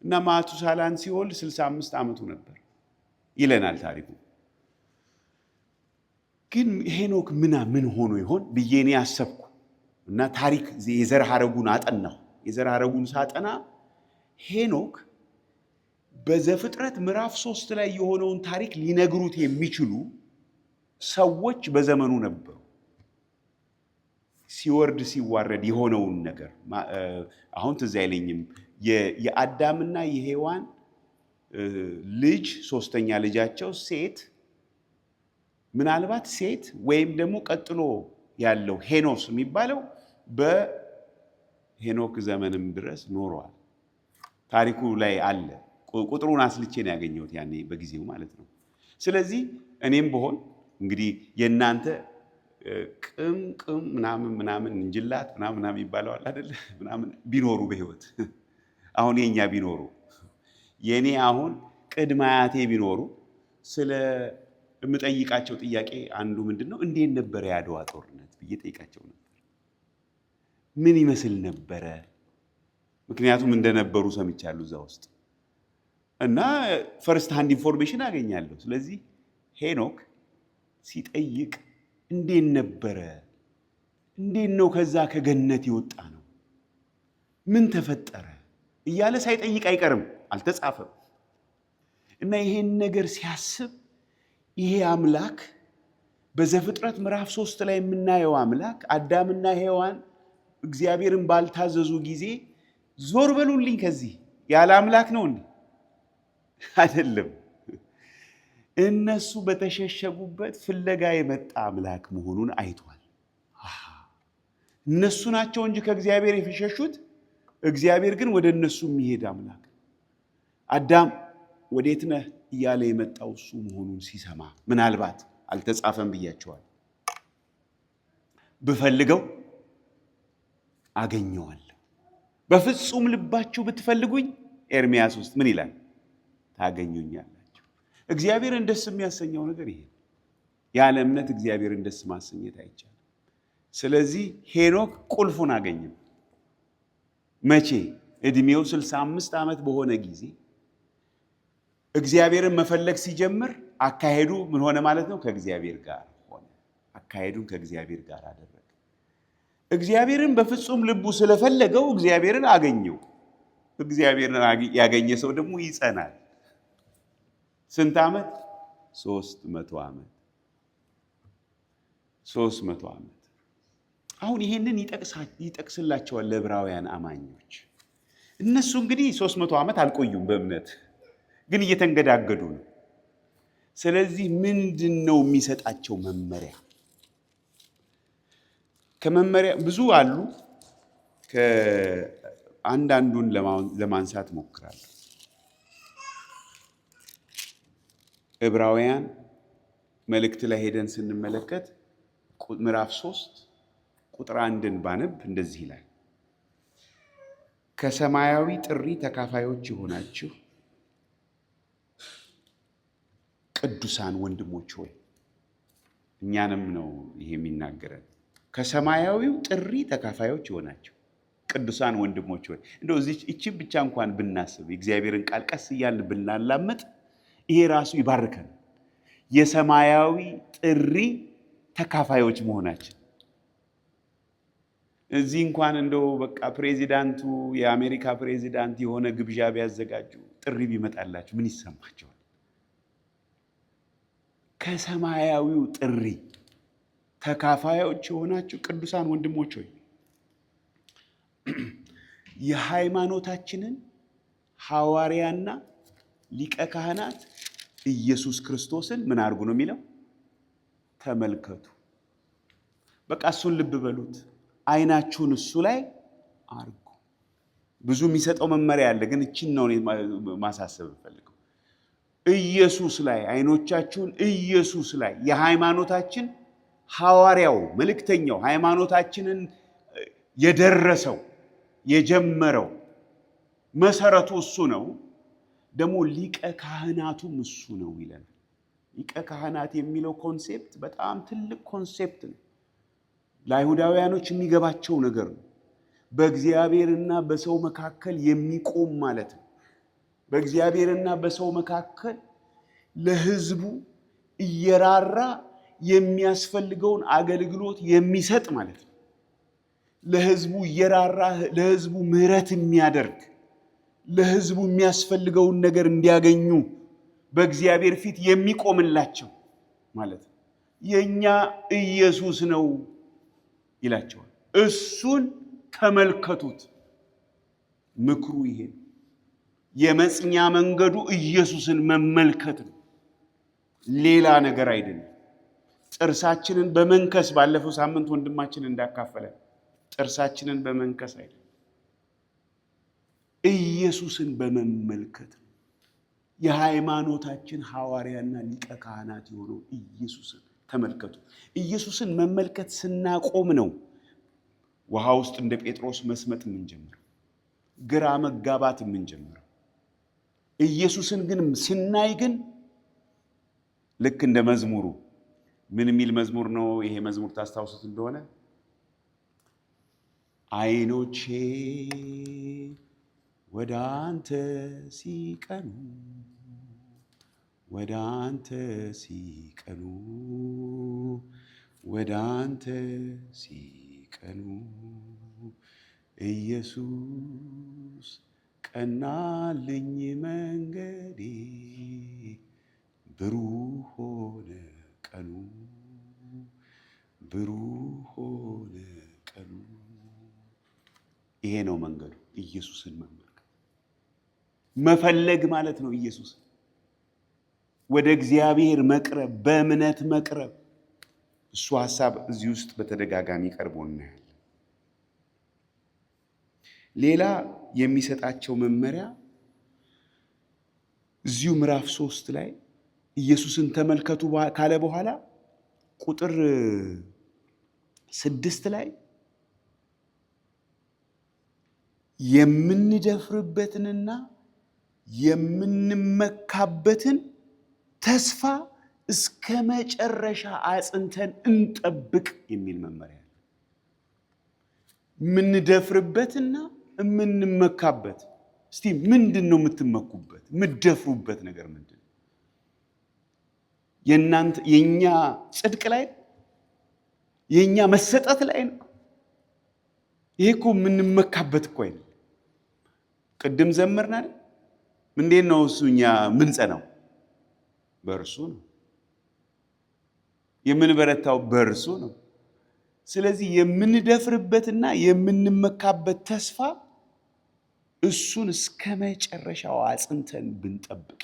እና ማቱሳላን ሲወልድ 65 ዓመቱ ነበር ይለናል ታሪኩ። ግን ሄኖክ ምን ሆኖ ይሆን ብዬ እኔ አሰብኩ እና ታሪክ የዘር ሐረጉን አጠናሁ። የዘር ሐረጉን ሳጠና ሄኖክ በዘፍጥረት ምዕራፍ 3 ላይ የሆነውን ታሪክ ሊነግሩት የሚችሉ ሰዎች በዘመኑ ነበሩ። ሲወርድ ሲዋረድ የሆነውን ነገር አሁን ትዝ አይለኝም። የአዳምና የሔዋን ልጅ ሶስተኛ ልጃቸው ሴት፣ ምናልባት ሴት ወይም ደግሞ ቀጥሎ ያለው ሄኖስ የሚባለው በሄኖክ ዘመንም ድረስ ኖረዋል። ታሪኩ ላይ አለ። ቁጥሩን አስልቼ ነው ያገኘሁት ያኔ በጊዜው ማለት ነው። ስለዚህ እኔም ብሆን እንግዲህ የእናንተ ቅም ምናምን እንጅላት ምናምን ይባለዋል አይደለ? ምናምን ቢኖሩ በህይወት አሁን የኛ ቢኖሩ የኔ አሁን ቅድመ አያቴ ቢኖሩ ስለ የምጠይቃቸው ጥያቄ አንዱ ምንድነው፣ እንዴት ነበር የአድዋ ጦርነት ብዬ ጠይቃቸው ነበር። ምን ይመስል ነበረ? ምክንያቱም እንደነበሩ ሰምቻለሁ እዛ ውስጥ እና ፈርስት ሃንድ ኢንፎርሜሽን አገኛለሁ። ስለዚህ ሄኖክ ሲጠይቅ እንዴት ነበረ? እንዴት ነው ከዛ ከገነት የወጣ ነው? ምን ተፈጠረ እያለ ሳይጠይቅ አይቀርም። አልተጻፈም። እና ይሄን ነገር ሲያስብ ይሄ አምላክ በዘፍጥረት ምዕራፍ 3 ላይ የምናየው አምላክ አዳምና ሔዋን እግዚአብሔርን ባልታዘዙ ጊዜ ዞር በሉልኝ ከዚህ ያለ አምላክ ነው እንዴ? አይደለም። እነሱ በተሸሸጉበት ፍለጋ የመጣ አምላክ መሆኑን አይቷል። እነሱ ናቸው እንጂ ከእግዚአብሔር የሸሹት፣ እግዚአብሔር ግን ወደ እነሱ የሚሄድ አምላክ። አዳም ወዴት ነህ እያለ የመጣው እሱ መሆኑን ሲሰማ ምናልባት አልተጻፈም ብያቸዋል፣ ብፈልገው አገኘዋለሁ፣ በፍጹም ልባችሁ ብትፈልጉኝ ኤርምያስ ውስጥ ምን ይላል? ታገኙኛላችሁ። እግዚአብሔርን ደስ የሚያሰኘው ነገር ይሄ። ያለ እምነት እግዚአብሔርን ደስ ማሰኘት አይቻልም። ስለዚህ ሄኖክ ቁልፉን አገኘ። መቼ? እድሜው 65 ዓመት በሆነ ጊዜ እግዚአብሔርን መፈለግ ሲጀምር አካሄዱ ምን ሆነ ማለት ነው? ከእግዚአብሔር ጋር ሆነ። አካሄዱን ከእግዚአብሔር ጋር አደረገ። እግዚአብሔርን በፍጹም ልቡ ስለፈለገው እግዚአብሔርን አገኘው። እግዚአብሔርን ያገኘ ሰው ደግሞ ይጸናል። ስንት ዓመት? 300 ዓመት። 300 ዓመት። አሁን ይሄንን ይጠቅስላቸዋል ለዕብራውያን አማኞች። እነሱ እንግዲህ 300 ዓመት አልቆዩም በእምነት ግን እየተንገዳገዱ ነው። ስለዚህ ምንድነው የሚሰጣቸው መመሪያ? ከመመሪያ ብዙ አሉ። አንዳንዱን ለማንሳት ሞክራለሁ። ዕብራውያን መልእክት ላይ ሄደን ስንመለከት ምዕራፍ 3 ቁጥር 1ን ባነብ እንደዚህ ይላል። ከሰማያዊ ጥሪ ተካፋዮች የሆናችሁ ቅዱሳን ወንድሞች ሆይ፣ እኛንም ነው ይሄ የሚናገረን። ከሰማያዊው ጥሪ ተካፋዮች የሆናችሁ ቅዱሳን ወንድሞች ሆይ። እንደው እቺን ብቻ እንኳን ብናስብ የእግዚአብሔርን ቃል ቀስ እያልን ብናላምጥ ይሄ ራሱ ይባርከን። የሰማያዊ ጥሪ ተካፋዮች መሆናችን። እዚህ እንኳን እንደው በቃ ፕሬዚዳንቱ የአሜሪካ ፕሬዚዳንት የሆነ ግብዣ ቢያዘጋጁ ጥሪ ቢመጣላችሁ ምን ይሰማቸዋል? ከሰማያዊው ጥሪ ተካፋዮች የሆናችሁ ቅዱሳን ወንድሞች ሆይ የሃይማኖታችንን ሐዋርያና ሊቀ ካህናት ኢየሱስ ክርስቶስን ምን አድርጉ ነው የሚለው? ተመልከቱ። በቃ እሱን ልብ በሉት። አይናችሁን እሱ ላይ አርጉ። ብዙ የሚሰጠው መመሪያ አለ፣ ግን እቺን ነው ማሳሰብ ፈልገው። ኢየሱስ ላይ አይኖቻችሁን ኢየሱስ ላይ የሃይማኖታችን ሐዋርያው መልእክተኛው ሃይማኖታችንን የደረሰው የጀመረው መሰረቱ እሱ ነው። ደግሞ ሊቀ ካህናቱም እሱ ነው ይላል። ሊቀ ካህናት የሚለው ኮንሴፕት በጣም ትልቅ ኮንሴፕት ነው። ለአይሁዳውያኖች የሚገባቸው ነገር ነው። በእግዚአብሔርና በሰው መካከል የሚቆም ማለት ነው። በእግዚአብሔርና በሰው መካከል ለሕዝቡ እየራራ የሚያስፈልገውን አገልግሎት የሚሰጥ ማለት ነው። ለሕዝቡ እየራራ ለሕዝቡ ምሕረት የሚያደርግ ለሕዝቡ የሚያስፈልገውን ነገር እንዲያገኙ በእግዚአብሔር ፊት የሚቆምላቸው ማለት ነው። የኛ ኢየሱስ ነው ይላቸዋል። እሱን ተመልከቱት። ምክሩ ይሄ የመጽኛ መንገዱ ኢየሱስን መመልከት ነው፣ ሌላ ነገር አይደለም። ጥርሳችንን በመንከስ ባለፈው ሳምንት ወንድማችን እንዳካፈለን ጥርሳችንን በመንከስ አይደለም፣ ኢየሱስን በመመልከት ነው። የሃይማኖታችን ሐዋርያና ሊቀ ካህናት የሆነው ኢየሱስን ተመልከቱ። ኢየሱስን መመልከት ስናቆም ነው ውሃ ውስጥ እንደ ጴጥሮስ መስመጥ የምንጀምረው፣ ግራ መጋባት የምንጀምረው። ኢየሱስን ግን ስናይ ግን ልክ እንደ መዝሙሩ ምን የሚል መዝሙር ነው ይሄ መዝሙር ታስታውሱት እንደሆነ? አይኖቼ ወደ አንተ ሲቀኑ ወደ አንተ ሲቀኑ ወደ አንተ ሲቀኑ ኢየሱስ ቀናልኝ መንገዴ ብሩህ ሆነ ቀኑ ብሩህ ሆነ ቀኑ። ይሄ ነው መንገዱ። ኢየሱስን መመልከት መፈለግ ማለት ነው። ኢየሱስ ወደ እግዚአብሔር መቅረብ፣ በእምነት መቅረብ። እሱ ሐሳብ እዚህ ውስጥ በተደጋጋሚ ቀርቦ እናያለን። ሌላ የሚሰጣቸው መመሪያ እዚሁ ምዕራፍ 3 ላይ ኢየሱስን ተመልከቱ ካለ በኋላ ቁጥር 6 ላይ የምንደፍርበትንና የምንመካበትን ተስፋ እስከ መጨረሻ አጽንተን እንጠብቅ የሚል መመሪያ አለ። የምንደፍርበትና የምንመካበት። እስቲ ምንድን ነው የምትመኩበት? የምትደፍሩበት ነገር ምንድን ነው? የኛ ጽድቅ ላይ ነው? የኛ መሰጠት ላይ ነው? ይሄ እኮ የምንመካበት እኮ አይደለም። ቅድም ዘመርን አይደል? እንዴት ነው እሱ እኛ ምንጸናው? በእርሱ ነው። የምንበረታው በእርሱ ነው። ስለዚህ የምንደፍርበትና የምንመካበት ተስፋ እሱን እስከ መጨረሻው አጽንተን ብንጠብቅ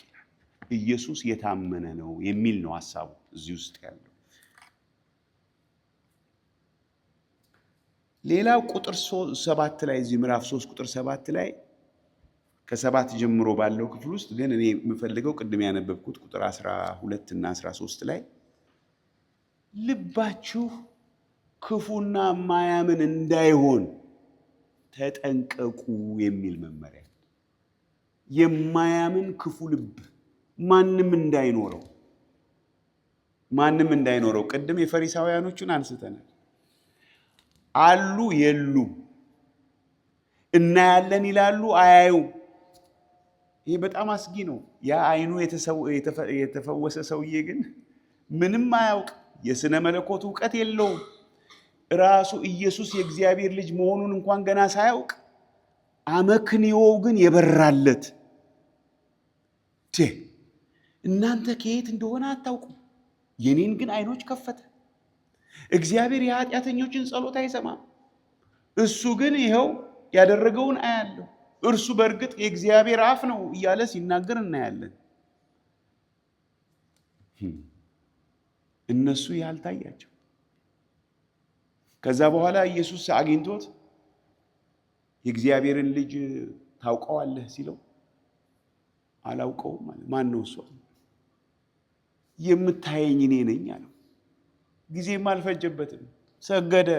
ኢየሱስ የታመነ ነው የሚል ነው ሐሳቡ እዚህ ውስጥ ያለው። ሌላው ቁጥር 7 ላይ እዚህ ምዕራፍ 3 ቁጥር 7 ላይ ከ7 ጀምሮ ባለው ክፍል ውስጥ ግን እኔ የምፈልገው ቅድም ያነበብኩት ቁጥር 12 እና 13 ላይ ልባችሁ ክፉና ማያምን እንዳይሆን ተጠንቀቁ የሚል መመሪያ። የማያምን ክፉ ልብ ማንም እንዳይኖረው ቅድም የፈሪሳውያኖቹን አንስተናል። አሉ የሉም፣ እናያለን ይላሉ አያዩም። ይሄ በጣም አስጊ ነው። ያ አይኑ የተፈወሰ ሰውዬ ግን ምንም አያውቅ፣ የሥነ መለኮት ዕውቀት የለውም። ራሱ ኢየሱስ የእግዚአብሔር ልጅ መሆኑን እንኳን ገና ሳያውቅ አመክንዮው ግን የበራለት። እናንተ ከየት እንደሆነ አታውቁም፣ የኔን ግን አይኖች ከፈተ። እግዚአብሔር የኃጢአተኞችን ጸሎት አይሰማም፣ እሱ ግን ይኸው ያደረገውን አያለሁ። እርሱ በእርግጥ የእግዚአብሔር አፍ ነው እያለ ሲናገር እናያለን። እነሱ ያልታያቸው። ከዛ በኋላ ኢየሱስ አግኝቶት የእግዚአብሔርን ልጅ ታውቀዋለህ ሲለው አላውቀውም ማለት። ማን ነው እሱ? የምታየኝ እኔ ነኝ አለው። ጊዜም አልፈጀበትም፣ ሰገደ።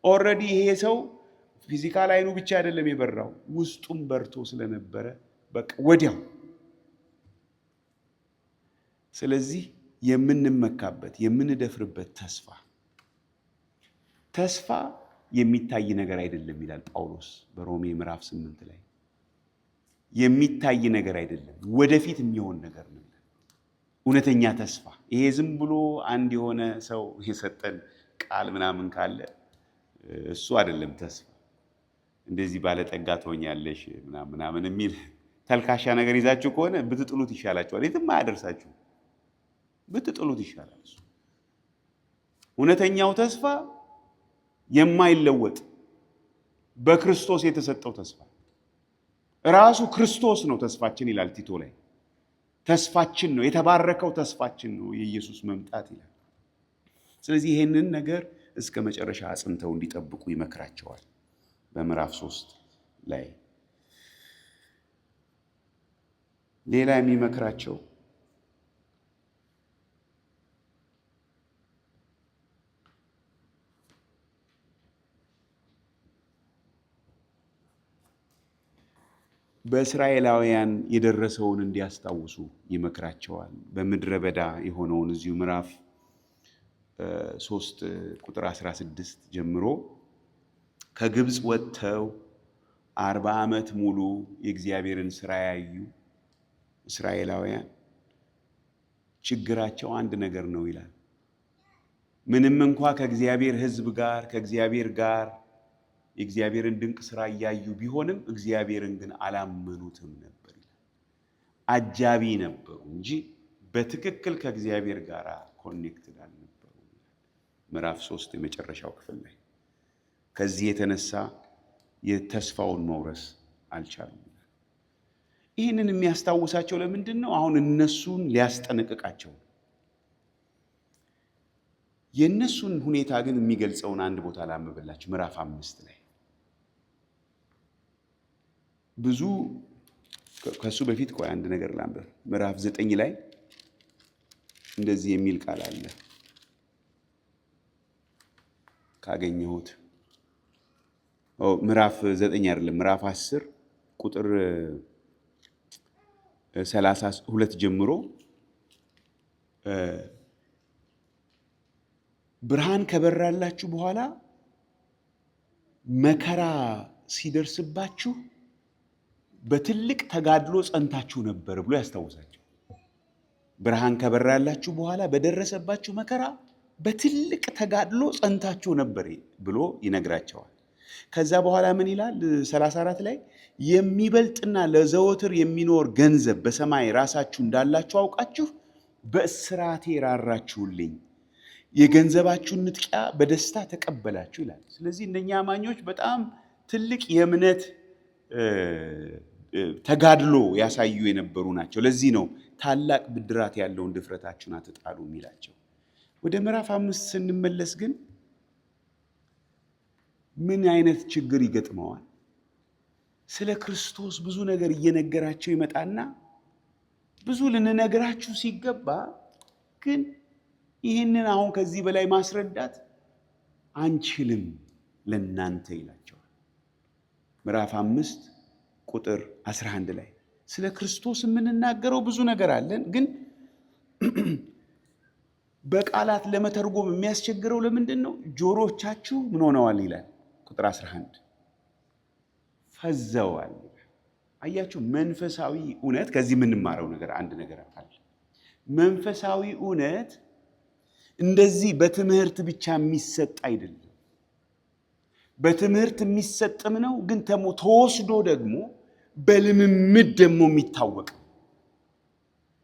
ኦልሬዲ ይሄ ሰው ፊዚካል አይኑ ብቻ አይደለም የበራው፣ ውስጡም በርቶ ስለነበረ በቃ ወዲያው። ስለዚህ የምንመካበት የምንደፍርበት ተስፋ የሚታይ ነገር አይደለም ይላል ጳውሎስ በሮሜ ምዕራፍ 8 ላይ። የሚታይ ነገር አይደለም፣ ወደፊት የሚሆን ነገር ነው። እውነተኛ ተስፋ ይሄ ዝም ብሎ አንድ የሆነ ሰው የሰጠን ቃል ምናምን ካለ እሱ አይደለም ተስፋ። እንደዚህ ባለጠጋ ትሆኛለሽ ምናምን የሚል ተልካሻ ነገር ይዛችሁ ከሆነ ብትጥሉት ይሻላችኋል። የትም አያደርሳችሁ፣ ብትጥሉት ይሻላል። እውነተኛው ተስፋ የማይለወጥ በክርስቶስ የተሰጠው ተስፋ ራሱ ክርስቶስ ነው ተስፋችን ይላል ቲቶ ላይ። ተስፋችን ነው፣ የተባረከው ተስፋችን ነው የኢየሱስ መምጣት ይላል። ስለዚህ ይሄንን ነገር እስከ መጨረሻ አጽንተው እንዲጠብቁ ይመክራቸዋል በምዕራፍ 3 ላይ። ሌላ የሚመክራቸው በእስራኤላውያን የደረሰውን እንዲያስታውሱ ይመክራቸዋል። በምድረ በዳ የሆነውን እዚሁ ምዕራፍ 3 ቁጥር 16 ጀምሮ ከግብፅ ወጥተው 40 ዓመት ሙሉ የእግዚአብሔርን ስራ ያዩ እስራኤላውያን ችግራቸው አንድ ነገር ነው ይላል። ምንም እንኳ ከእግዚአብሔር ሕዝብ ጋር ከእግዚአብሔር ጋር የእግዚአብሔርን ድንቅ ስራ እያዩ ቢሆንም እግዚአብሔርን ግን አላመኑትም ነበር ይላል። አጃቢ ነበሩ እንጂ በትክክል ከእግዚአብሔር ጋር ኮኔክትድ አልነበሩ። ምዕራፍ 3 የመጨረሻው ክፍል ላይ ከዚህ የተነሳ የተስፋውን መውረስ አልቻሉም። ይህንን የሚያስታውሳቸው ለምንድን ነው? አሁን እነሱን ሊያስጠነቅቃቸው። የእነሱን ሁኔታ ግን የሚገልጸውን አንድ ቦታ ላንብብላችሁ። ምዕራፍ 5 ላይ ብዙ ከሱ በፊት ቆይ አንድ ነገር ላንብብ። ምዕራፍ 9 ላይ እንደዚህ የሚል ቃል አለ ካገኘሁት። ምዕራፍ 9 አይደለም፣ ምዕራፍ 10 ቁጥር 32 ጀምሮ ብርሃን ከበራላችሁ በኋላ መከራ ሲደርስባችሁ በትልቅ ተጋድሎ ጸንታችሁ ነበር ብሎ ያስታውሳቸው። ብርሃን ከበራላችሁ በኋላ በደረሰባችሁ መከራ በትልቅ ተጋድሎ ጸንታችሁ ነበር ብሎ ይነግራቸዋል። ከዛ በኋላ ምን ይላል? 34 ላይ የሚበልጥና ለዘወትር የሚኖር ገንዘብ በሰማይ ራሳችሁ እንዳላችሁ አውቃችሁ በእስራቴ ራራችሁልኝ፣ የገንዘባችሁን ንጥቂያ በደስታ ተቀበላችሁ ይላል። ስለዚህ እነኛ አማኞች በጣም ትልቅ የእምነት ተጋድሎ ያሳዩ የነበሩ ናቸው። ለዚህ ነው ታላቅ ብድራት ያለውን ድፍረታችሁን አትጣሉ የሚላቸው። ወደ ምዕራፍ 5 ስንመለስ ግን ምን አይነት ችግር ይገጥመዋል? ስለ ክርስቶስ ብዙ ነገር እየነገራቸው ይመጣና ብዙ ልንነግራችሁ ሲገባ ግን ይህንን አሁን ከዚህ በላይ ማስረዳት አንችልም ለእናንተ ይላቸዋል። ምዕራፍ 5 ቁጥር 11 ላይ ስለ ክርስቶስ የምንናገረው ብዙ ነገር አለን፣ ግን በቃላት ለመተርጎም የሚያስቸግረው ለምንድን ነው? ጆሮቻችሁ ምን ሆነዋል ይላል። ቁጥር 11 ፈዘዋል። አያችሁ፣ መንፈሳዊ እውነት ከዚህ የምንማረው ነገር አንድ ነገር አለ። መንፈሳዊ እውነት እንደዚህ በትምህርት ብቻ የሚሰጥ አይደለም። በትምህርት የሚሰጥም ነው፣ ግን ተወስዶ ደግሞ በልምምድ ደግሞ የሚታወቅ።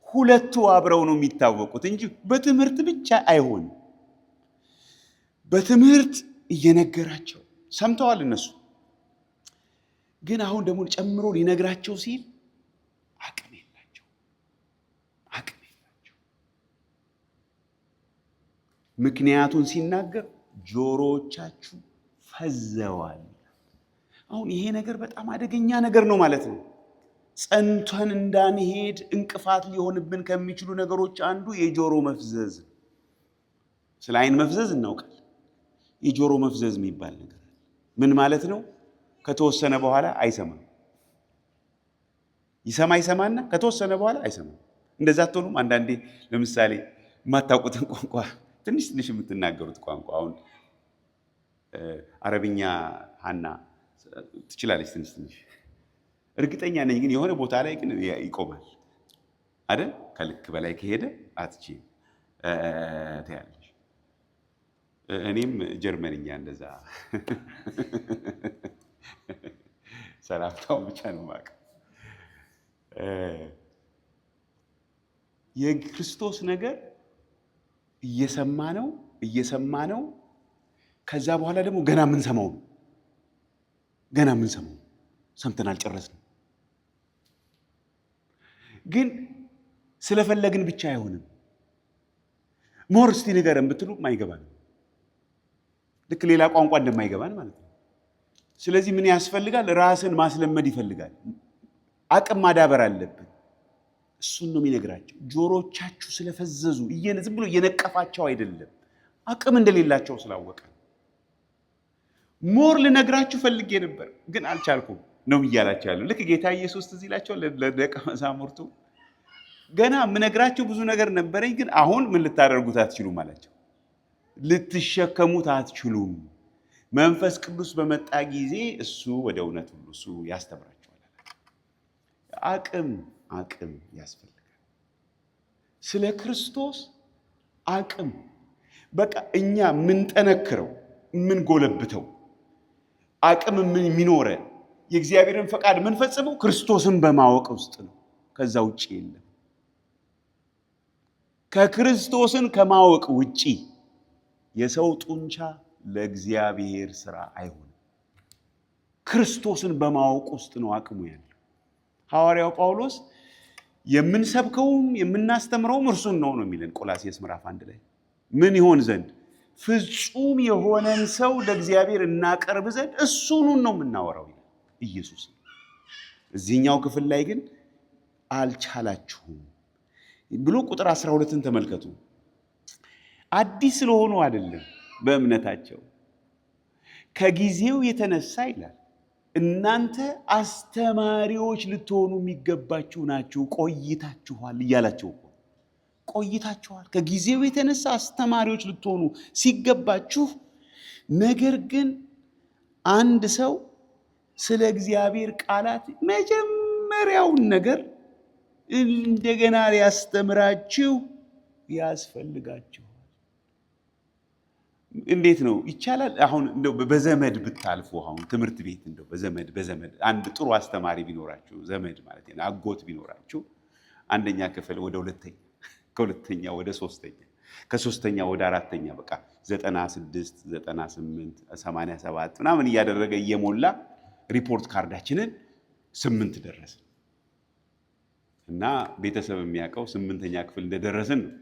ሁለቱ አብረው ነው የሚታወቁት እንጂ በትምህርት ብቻ አይሆንም። በትምህርት እየነገራቸው ሰምተዋል እነሱ፣ ግን አሁን ደግሞ ጨምሮ ሊነግራቸው ሲል አቅም የላቸው። ምክንያቱን ሲናገር ጆሮዎቻችሁ ፈዘዋል። አሁን ይሄ ነገር በጣም አደገኛ ነገር ነው ማለት ነው። ጸንተን እንዳንሄድ እንቅፋት ሊሆንብን ከሚችሉ ነገሮች አንዱ የጆሮ መፍዘዝ። ስለ ዓይን መፍዘዝ እናውቃለን። የጆሮ መፍዘዝ የሚባል ነገር ምን ማለት ነው? ከተወሰነ በኋላ አይሰማም። ይሰማና ከተወሰነ በኋላ አይሰማም። እንደዛ አትሆኑም? አንዳንዴ ለምሳሌ የማታውቁትን ቋንቋ ትንሽ የምትናገሩት ቋንቋ፣ አሁን አረብኛ ሀና ትችላለች ትንሽ። እርግጠኛ ነኝ ግን የሆነ ቦታ ላይ ግን ይቆማል አይደል? ከልክ በላይ ከሄደ አትችይም ትያለሽ። እኔም ጀርመንኛ እንደዛ ሰላምታውን ብቻ ነው የማውቀው። የክርስቶስ ነገር እየሰማ ነው። ከዛ በኋላ ደግሞ ገና የምንሰማው ሰምተን አልጨረስንም። ግን ስለፈለግን ብቻ አይሆንም። ሞር እስቲ ንገረን ብትሉ አይገባንም። ልክ ሌላ ቋንቋ እንደማይገባን ማለት ነው። ስለዚህ ምን ያስፈልጋል? ራስን ማስለመድ ይፈልጋል። አቅም ማዳበር አለብን። እሱን ነው የሚነግራቸው። ጆሮቻችሁ ስለፈዘዙ ዝም ብሎ እየነቀፋቸው አይደለም፣ አቅም እንደሌላቸው ስላወቀ። ሞር ልነግራችሁ ፈልጌ ነበር ግን አልቻልኩም ነው እያላቸው ያለው። ልክ ጌታ ኢየሱስ ትዝ ይላቸዋል ለደቀ መዛሙርቱ፣ ገና የምነግራችሁ ብዙ ነገር ነበረኝ፣ ግን አሁን ምን ልታደርጉት አትችሉም አላቸው። ልትሸከሙት አትችሉም። መንፈስ ቅዱስ በመጣ ጊዜ እሱ ወደ እውነት ሁሉ እሱ ያስተምራቸዋል። አቅም ያስፈልጋል። ስለ ክርስቶስ አቅም በቃ እኛ የምንጠነክረው የምንጎለብተው አቅም የሚኖረን የእግዚአብሔርን ፈቃድ የምንፈጽመው ክርስቶስን በማወቅ ውስጥ ነው። ከዛ ውጭ የለም። ከክርስቶስን ከማወቅ ውጪ የሰው ጡንቻ ለእግዚአብሔር ስራ አይሆንም። ክርስቶስን በማወቅ ውስጥ ነው አቅሙ ያለው። ሐዋርያው ጳውሎስ የምንሰብከውም የምናስተምረውም እርሱን ነው የሚለን ቆላስይስ ምዕራፍ 1 ላይ ምን ይሆን ዘንድ ፍጹም የሆነን ሰው ለእግዚአብሔር እናቀርብ ዘንድ እሱን ነው የምናወራው ይላል ኢየሱስ። እዚህኛው ክፍል ላይ ግን አልቻላችሁም ብሎ ቁጥር 12ን ተመልከቱ። አዲስ ስለሆኑ አይደለም በእምነታቸው ከጊዜው የተነሳ ይላል እናንተ አስተማሪዎች ልትሆኑ የሚገባችሁ ናችሁ፣ ቆይታችኋል እያላቸው እኮ ቆይታችኋል። ከጊዜው የተነሳ አስተማሪዎች ልትሆኑ ሲገባችሁ፣ ነገር ግን አንድ ሰው ስለ እግዚአብሔር ቃላት መጀመሪያውን ነገር እንደገና ሊያስተምራችሁ ያስፈልጋችኋል። እንዴት ነው ይቻላል? አሁን እንደው በዘመድ ብታልፉ፣ አሁን ትምህርት ቤት እንደው በዘመድ አንድ ጥሩ አስተማሪ ቢኖራችሁ፣ ዘመድ ማለት ነው አጎት ቢኖራችሁ፣ አንደኛ ክፍል ወደ ሁለተኛ፣ ከሁለተኛ ወደ ሶስተኛ፣ ከሶስተኛ ወደ አራተኛ በቃ 96 98 87 ምናምን እያደረገ እየሞላ ሪፖርት ካርዳችንን 8 ደረስን እና ቤተሰብ የሚያውቀው 8ኛ ክፍል እንደደረስን ነው።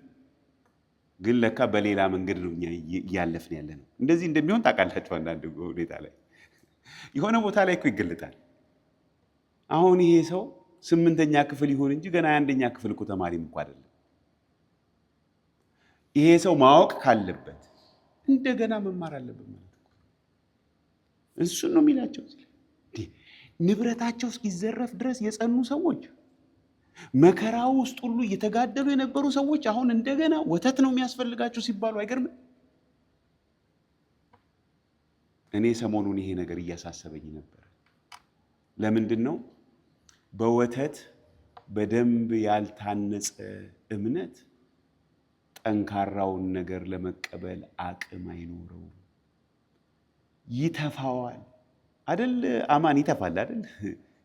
ግን ለካ በሌላ መንገድ ነው እኛ እያለፍን ያለ ነው። እንደዚህ እንደሚሆን ታውቃላችሁ። አንዳንድ ሁኔታ ላይ የሆነ ቦታ ላይ እኮ ይገለጣል። አሁን ይሄ ሰው 8ኛ ክፍል ይሆን እንጂ ገና 1ኛ ክፍል እኮ ተማሪም እኮ አይደለም። ይሄ ሰው ማወቅ ካለበት እንደገና መማር አለበት ማለት ነው። እሱን ነው የሚላቸው። ንብረታቸው እስኪዘረፍ ድረስ የጸኑ ሰዎች፣ መከራ ውስጥ ሁሉ እየተጋደሉ የነበሩ ሰዎች አሁን እንደገና ወተት ነው የሚያስፈልጋቸው ሲባሉ አይገርምም? እኔ ሰሞኑን ይሄ ነገር እያሳሰበኝ ነበር። ለምንድን ነው በወተት በደንብ ያልታነጸ እምነት ጠንካራውን ነገር ለመቀበል አቅም አይኖረውም፣ ይተፋዋል አይደል? አማን ይተፋል አይደል?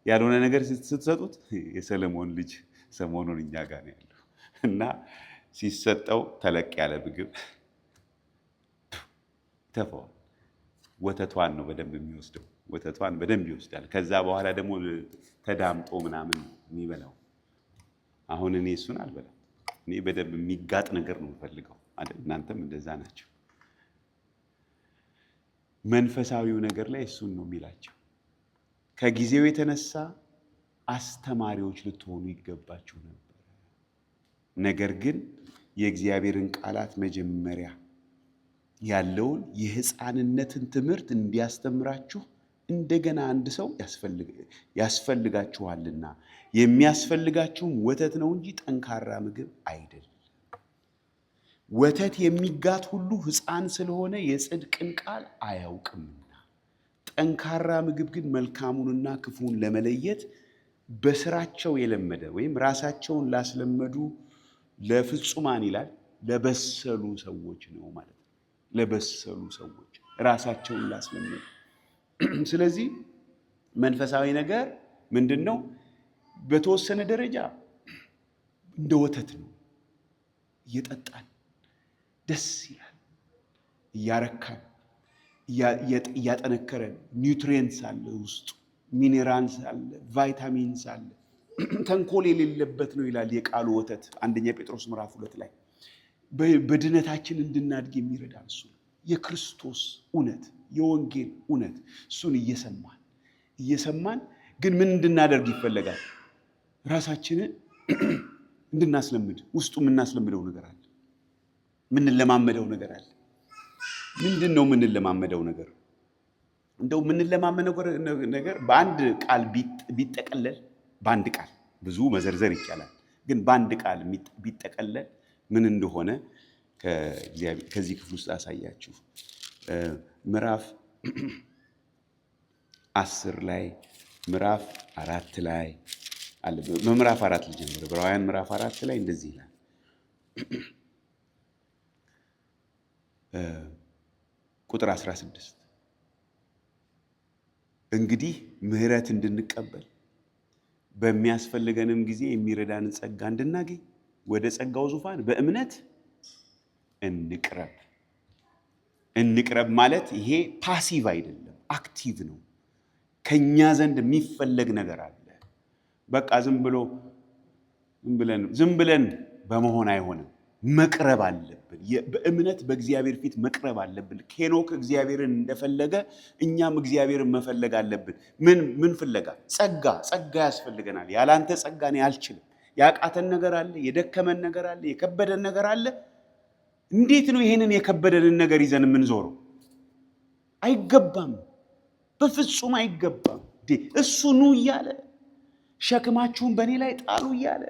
ያልሆነ ነገር ስትሰጡት የሰለሞን ልጅ ሰሞኑን እኛ ጋር ነው ያለው እና ሲሰጠው ተለቅ ያለ ምግብ ይተፋዋል። ወተቷን ነው በደንብ የሚወስደው፣ ወተቷን በደንብ ይወስዳል። ከዛ በኋላ ደግሞ ተዳምጦ ምናምን የሚበላው። አሁን እኔ እሱን አልበላም። እኔ በደንብ የሚጋጥ ነገር ነው የምፈልገው አይደል? እናንተም እንደዛ ናቸው። መንፈሳዊው ነገር ላይ እሱን ነው የሚላቸው። ከጊዜው የተነሳ አስተማሪዎች ልትሆኑ ይገባችሁ ነበር፣ ነገር ግን የእግዚአብሔርን ቃላት መጀመሪያ ያለውን የሕፃንነትን ትምህርት እንዲያስተምራችሁ እንደገና አንድ ሰው ያስፈልጋችኋልና፣ የሚያስፈልጋችሁም ወተት ነው እንጂ ጠንካራ ምግብ አይደለም። ወተት የሚጋት ሁሉ ሕፃን ስለሆነ የጽድቅን ቃል አያውቅምና፣ ጠንካራ ምግብ ግን መልካሙንና ክፉን ለመለየት በስራቸው የለመደ ወይም ራሳቸውን ላስለመዱ ለፍጹማን ይላል ለበሰሉ ሰዎች ነው ማለት ነው። ለበሰሉ ሰዎች ራሳቸውን ላስለመዱ። ስለዚህ መንፈሳዊ ነገር ምንድን ነው? በተወሰነ ደረጃ እንደ ወተት ነው። እየጠጣን ደስ ይላል፣ እያረካን እያጠነከረን፣ ኒውትሪየንትስ አለ ውስጡ፣ ሚኔራልስ አለ፣ ቫይታሚንስ አለ። ተንኮል የሌለበት ነው ይላል የቃሉ ወተት አንደኛ ጴጥሮስ ምዕራፍ 2 ላይ። በድነታችን እንድናድግ የሚረዳ እሱ ነው። የክርስቶስ እውነት፣ የወንጌል እውነት፣ እሱን እየሰማን ግን ምን እንድናደርግ ይፈለጋል? ራሳችንን እንድናስለምድ። ውስጡ የምናስለምደው ነገር አለ፣ ምንለማመደው ነገር አለ። ምንድን ነው ምንለማመደው ነገር? እንደው ምንለማመደው ነገር በአንድ ቃል ቢጠቀለል፣ በአንድ ቃል ብዙ መዘርዘር ይቻላል፣ ግን በአንድ ቃል ቢጠቀለል ምን እንደሆነ ከዚህ ክፍል ውስጥ አሳያችሁ። ምዕራፍ 10 ላይ ምዕራፍ 4 ላይ አለ። በምዕራፍ 4 ልጀምር። ዕብራውያን ምዕራፍ 4 ላይ እንደዚህ ይላል። ቁጥር 16 እንግዲህ ምሕረት እንድንቀበል በሚያስፈልገንም ጊዜ የሚረዳንን ጸጋ እንድናገኝ ወደ ጸጋው ዙፋን በእምነት እንቅረብ ማለት ይሄ ፓሲቭ አይደለም፣ አክቲቭ ነው። ከኛ ዘንድ የሚፈለግ ነገር አለ። በቃ ዝም ብለን በመሆን አይሆንም። መቅረብ አለብን። በእምነት በእግዚአብሔር ፊት መቅረብ አለብን። ሄኖክ እግዚአብሔርን እንደፈለገ እኛም እግዚአብሔርን መፈለግ አለብን። ምን ፍለጋ? ጸጋ ያስፈልገናል። ያላንተ ጸጋ እኔ አልችልም። ያቃተን ነገር አለ፣ የደከመን ነገር አለ፣ የከበደን ነገር አለ። እንዴት ነው ይሄንን የከበደንን ነገር ይዘን የምንዞረው? አይገባም፣ በፍጹም አይገባም። እሱ ኑ እያለ ሸክማችሁን በእኔ ላይ ጣሉ እያለ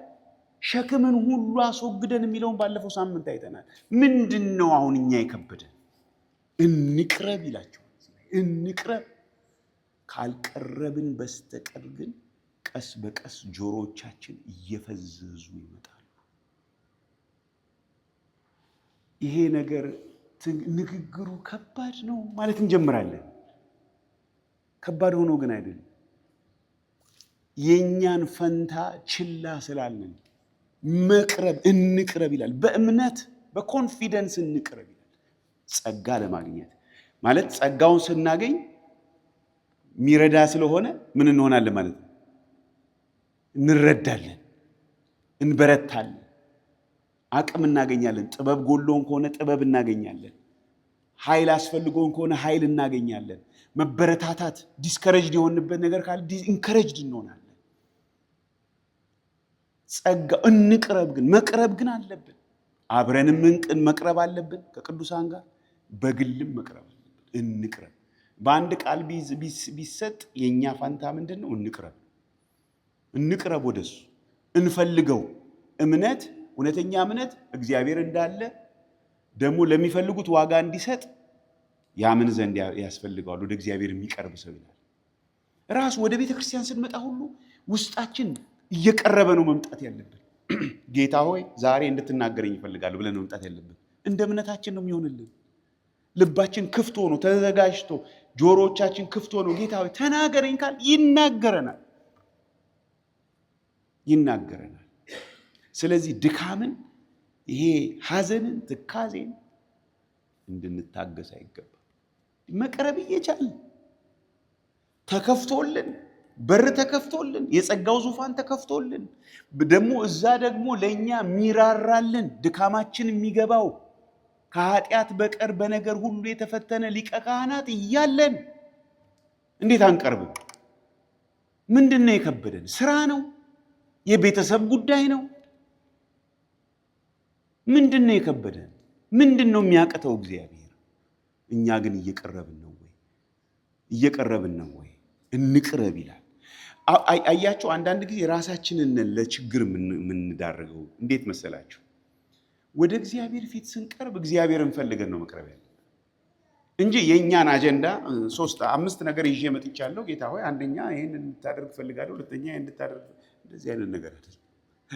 ሸክምን ሁሉ አስወግደን የሚለውን ባለፈው ሳምንት አይተናል። ምንድነው አሁን እኛ የከበደን? እንቅረብ ይላቸዋል። እንቅረብ። ካልቀረብን በስተቀር ግን ቀስ በቀስ ጆሮቻችን እየፈዘዙ ይመጣሉ። ይሄ ነገር ንግግሩ ከባድ ነው ማለት እንጀምራለን። ከባድ ሆኖ ግን አይደለም። የኛን ፈንታ ችላ ስላልን መቅረብ እንቅረብ ይላል። በእምነት በኮንፊደንስ እንቅረብ ይላል። ጸጋ ለማግኘት ማለት ጸጋውን ስናገኝ ሚረዳ ስለሆነ ምን እንሆናለን ማለት ነው? እንረዳለን፣ እንበረታለን፣ አቅም እናገኛለን። ጥበብ ጎሎን ከሆነ ጥበብ እናገኛለን። ኃይል አስፈልጎን ከሆነ ኃይል እናገኛለን። መበረታታት ዲስከሬጅድ የሆንበት ነገር ካለ ኢንከሬጅድ እንሆናለን። ጸጋ እንቅረብ ግን መቅረብ ግን አለብን። አብረንም መቅረብ አለብን ከቅዱሳን ጋር፣ በግልም መቅረብ አለብን። እንቅረብ። በአንድ ቃል ቢሰጥ የኛ ፋንታ ምንድነው? እንቅረብ። እንቅረብ፣ ወደሱ እንፈልገው። እምነት፣ እውነተኛ እምነት እግዚአብሔር እንዳለ ደግሞ ለሚፈልጉት ዋጋ እንዲሰጥ ያምን ዘንድ ያስፈልገዋል። ወደ እግዚአብሔር የሚቀርብ ሰው ይላል። ራሱ ወደ ቤተ ክርስቲያን ስንመጣ ሁሉ ውስጣችን እየቀረበ ነው መምጣት ያለብን። ጌታ ሆይ ዛሬ እንድትናገረኝ ይፈልጋሉ ብለን መምጣት ያለብን። እንደ እምነታችን ነው የሚሆንልን። ልባችን ክፍት ሆኖ ተዘጋጅቶ፣ ጆሮዎቻችን ክፍት ሆኖ ጌታ ሆይ ተናገረኝ ካል ይናገረናል። ስለዚህ ድካምን፣ ይሄ ሐዘንን፣ ትካዜን እንድንታገስ አይገባም። መቅረብ እየቻልን ተከፍቶልን፣ በር ተከፍቶልን፣ የጸጋው ዙፋን ተከፍቶልን፣ ደግሞ እዛ ደግሞ ለኛ ሚራራልን ድካማችን የሚገባው ከኃጢአት በቀር በነገር ሁሉ የተፈተነ ሊቀ ካህናት እያለን እንዴት አንቀርብም? ምንድነው የከበደን? ስራ ነው? የቤተሰብ ጉዳይ ነው? ምንድነው የከበደን? ምንድነው የሚያቅተው እግዚአብሔር? እኛ ግን እየቀረብን ነው ወይ? እንቅረብ ይላል። አያችሁ፣ አንዳንድ ጊዜ ራሳችንን ለችግር የምንዳረገው እንዴት መሰላችሁ? ወደ እግዚአብሔር ፊት ስንቀርብ እግዚአብሔርን ፈልገን ነው መቅረብ ያለብን እንጂ የእኛን አጀንዳ 5 ነገር ይዤ መጥቻለሁ ጌታ ሆይ፣ አንደኛ ይህን እንድታደርግ ፈልጋለሁ፣ ሁለተኛ ይህን እንድታደርግ፣ እንደዚህ አይነት ነገር አይደለም።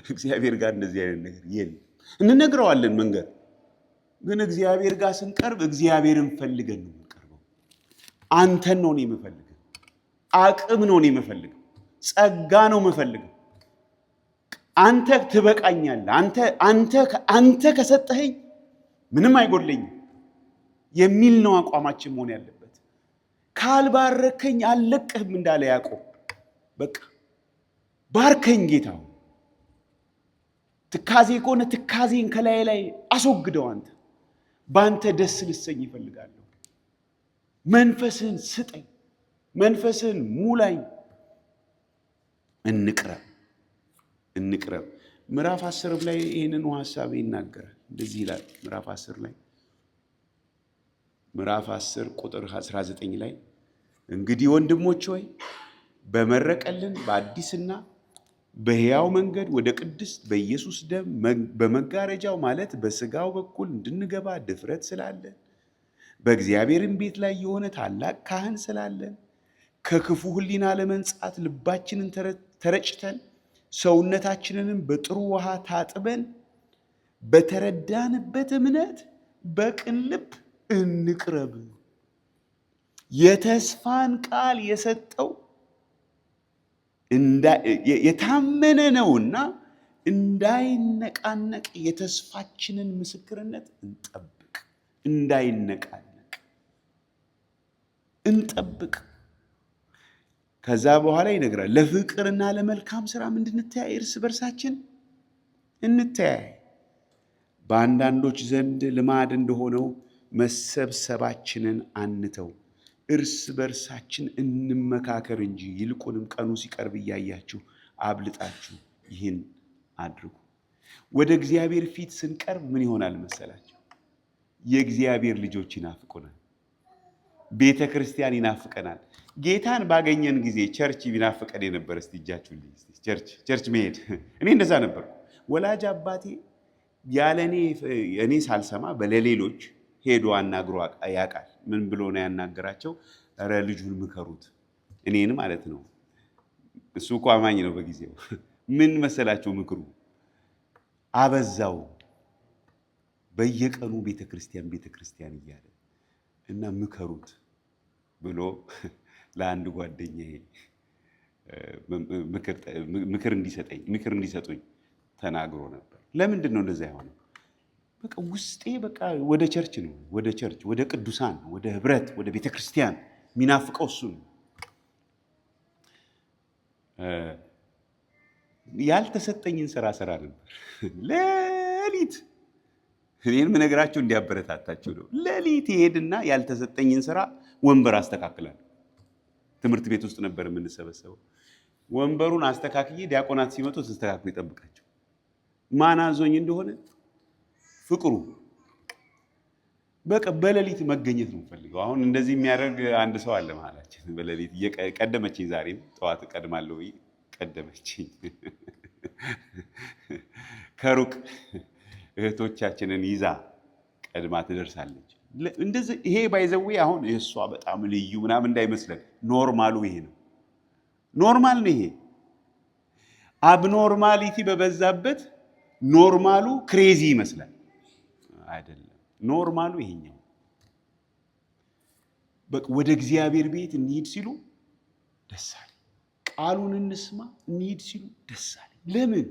እግዚአብሔር ጋር እንደዚህ አይነት ነገር የለም። እንነግረዋለን መንገድ፣ ግን እግዚአብሔር ጋር ስንቀርብ እግዚአብሔርን ፈልገን ነው የምንቀርበው። አንተን ነው የምፈልገው፣ አቅም ነው የምፈልገው፣ ጸጋ ነው የምፈልገው። አንተ ትበቃኛለህ፣ አንተ ከሰጠኸኝ ምንም አይጎድለኝም የሚል ነው አቋማችን መሆን ያለበት። ካልባረከኝ አልለቅህም እንዳለ ያዕቆብ፣ በቃ ባርከኝ ጌታ ሆይ። ትካዜ ከሆነ ትካዜን ከላይ ላይ አስወግደው። አንተ በአንተ ደስ ልሰኝ ይፈልጋለሁ። መንፈስህን ስጠኝ፣ መንፈስህን ሙላኝ። እንቅረብ። ምዕራፍ 10 ላይ ይህንን ሐሳብ ይናገራል። እንደዚህ ይላል ምዕራፍ 10 ቁጥር 19 ላይ እንግዲህ ወንድሞች ሆይ በመረቀልን በአዲስና በሕያው መንገድ ወደ ቅድስት በኢየሱስ ደም በመጋረጃው ማለት በሥጋው በኩል እንድንገባ ድፍረት ስላለን፣ በእግዚአብሔርም ቤት ላይ የሆነ ታላቅ ካህን ስላለን፣ ከክፉ ሕሊና ለመንጻት ልባችንን ተረጭተን ሰውነታችንንም በጥሩ ውሃ ታጥበን በተረዳንበት እምነት በቅን ልብ እንቅረብ። የተስፋን ቃል የሰጠው የታመነ ነውና እንዳይነቃነቅ የተስፋችንን ምስክርነት እንጠብቅ። እንጠብቅ። ከዛ በኋላ ይነግራል፣ ለፍቅርና ለመልካም ስራ እንድንተያይ እርስ በርሳችን እንተያይ። በአንዳንዶች ዘንድ ልማድ እንደሆነው መሰብሰባችንን አንተው፣ እርስ በርሳችን እንመካከር እንጂ ይልቁንም ቀኑ ሲቀርብ እያያችሁ አብልጣችሁ ይህን አድርጉ። ወደ እግዚአብሔር ፊት ስንቀርብ ምን ይሆናል መሰላችሁ? የእግዚአብሔር ልጆች ይናፍቁናል። ቤተ ክርስቲያን ይናፍቀናል። ጌታን ባገኘን ጊዜ ቸርች ቢናፍቀን የነበረ እስቲ እጃችሁን ቸርች መሄድ። እኔ እንደዛ ነበር። ወላጅ አባቴ ያለ እኔ ሳልሰማ በለሌሎች ሄዶ አናግሮ ያውቃል። ምን ብሎ ነው ያናገራቸው? ኧረ ልጁን ምከሩት፣ እኔን ማለት ነው። እሱ እኮ አማኝ ነው በጊዜው። ምን መሰላቸው ምክሩ? አበዛው በየቀኑ ቤተክርስቲያን እያለ እና ምከሩት ብሎ ለአንድ ጓደኛዬ ምክር እንዲሰጡኝ ተናግሮ ነበር። ለምንድን ነው እንደዛ የሆነው? በቃ ውስጤ በቃ ወደ ቸርች ነው፣ ወደ ቅዱሳን፣ ወደ ህብረት፣ ወደ ቤተክርስቲያን የሚናፍቀው እሱ ነው። ያልተሰጠኝን ስራ ነበር። ሌሊት እኔን ምነግራችሁ እንዲያበረታታችሁ ነው። ሌሊት ይሄድና ያልተሰጠኝን ስራ ወንበር አስተካክላለሁ። ትምህርት ቤት ውስጥ ነበር የምንሰበሰበው። ወንበሩን አስተካክዬ ዲያቆናት ሲመጡ ተስተካክሎ ይጠብቃቸው። ማን አዞኝ እንደሆነ ፍቅሩ በቃ በሌሊት መገኘት ነው ፈልገው። አሁን እንደዚህ የሚያደርግ አንድ ሰው አለ መሀላችን። በሌሊት ቀደመችኝ። ዛሬም ጠዋት ቀድማለሁ ቀደመችኝ። ከሩቅ እህቶቻችንን ይዛ ቀድማ ትደርሳለች። እንደዚህ ይሄ ባይዘዌ አሁን እሷ በጣም ልዩ ምናምን እንዳይመስለን። ኖርማሉ ይሄ ነው። ኖርማል ነው ይሄ። አብኖርማሊቲ በበዛበት ኖርማሉ ክሬዚ ይመስላል። አይደለም። ኖርማሉ ይሄኛው። በቃ ወደ እግዚአብሔር ቤት እንሂድ ሲሉ ደስ አለ። ቃሉን እንስማ እንሂድ ሲሉ ደስ አለ። ለምን?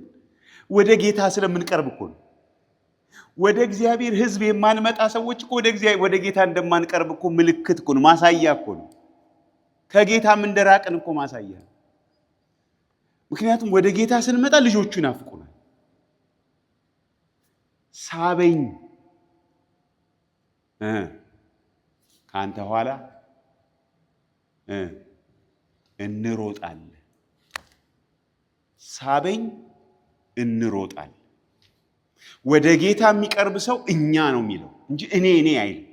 ወደ ጌታ ስለምንቀርብ እኮ ነው። ወደ እግዚአብሔር ሕዝብ የማንመጣ ሰዎች እኮ ወደ ጌታ እንደማንቀርብ እኮ ምልክት እኮ ነው፣ ማሳያ እኮ ነው። ከጌታም እንደራቅን እኮ ማሳያ ነው። ምክንያቱም ወደ ጌታ ስንመጣ ልጆቹ ይናፍቁናል። ሳበኝ ከአንተ ኋላ እንሮጣለን። ሳበኝ እንሮጣለን። ወደ ጌታ የሚቀርብ ሰው እኛ ነው የሚለው እንጂ እኔ አይልም።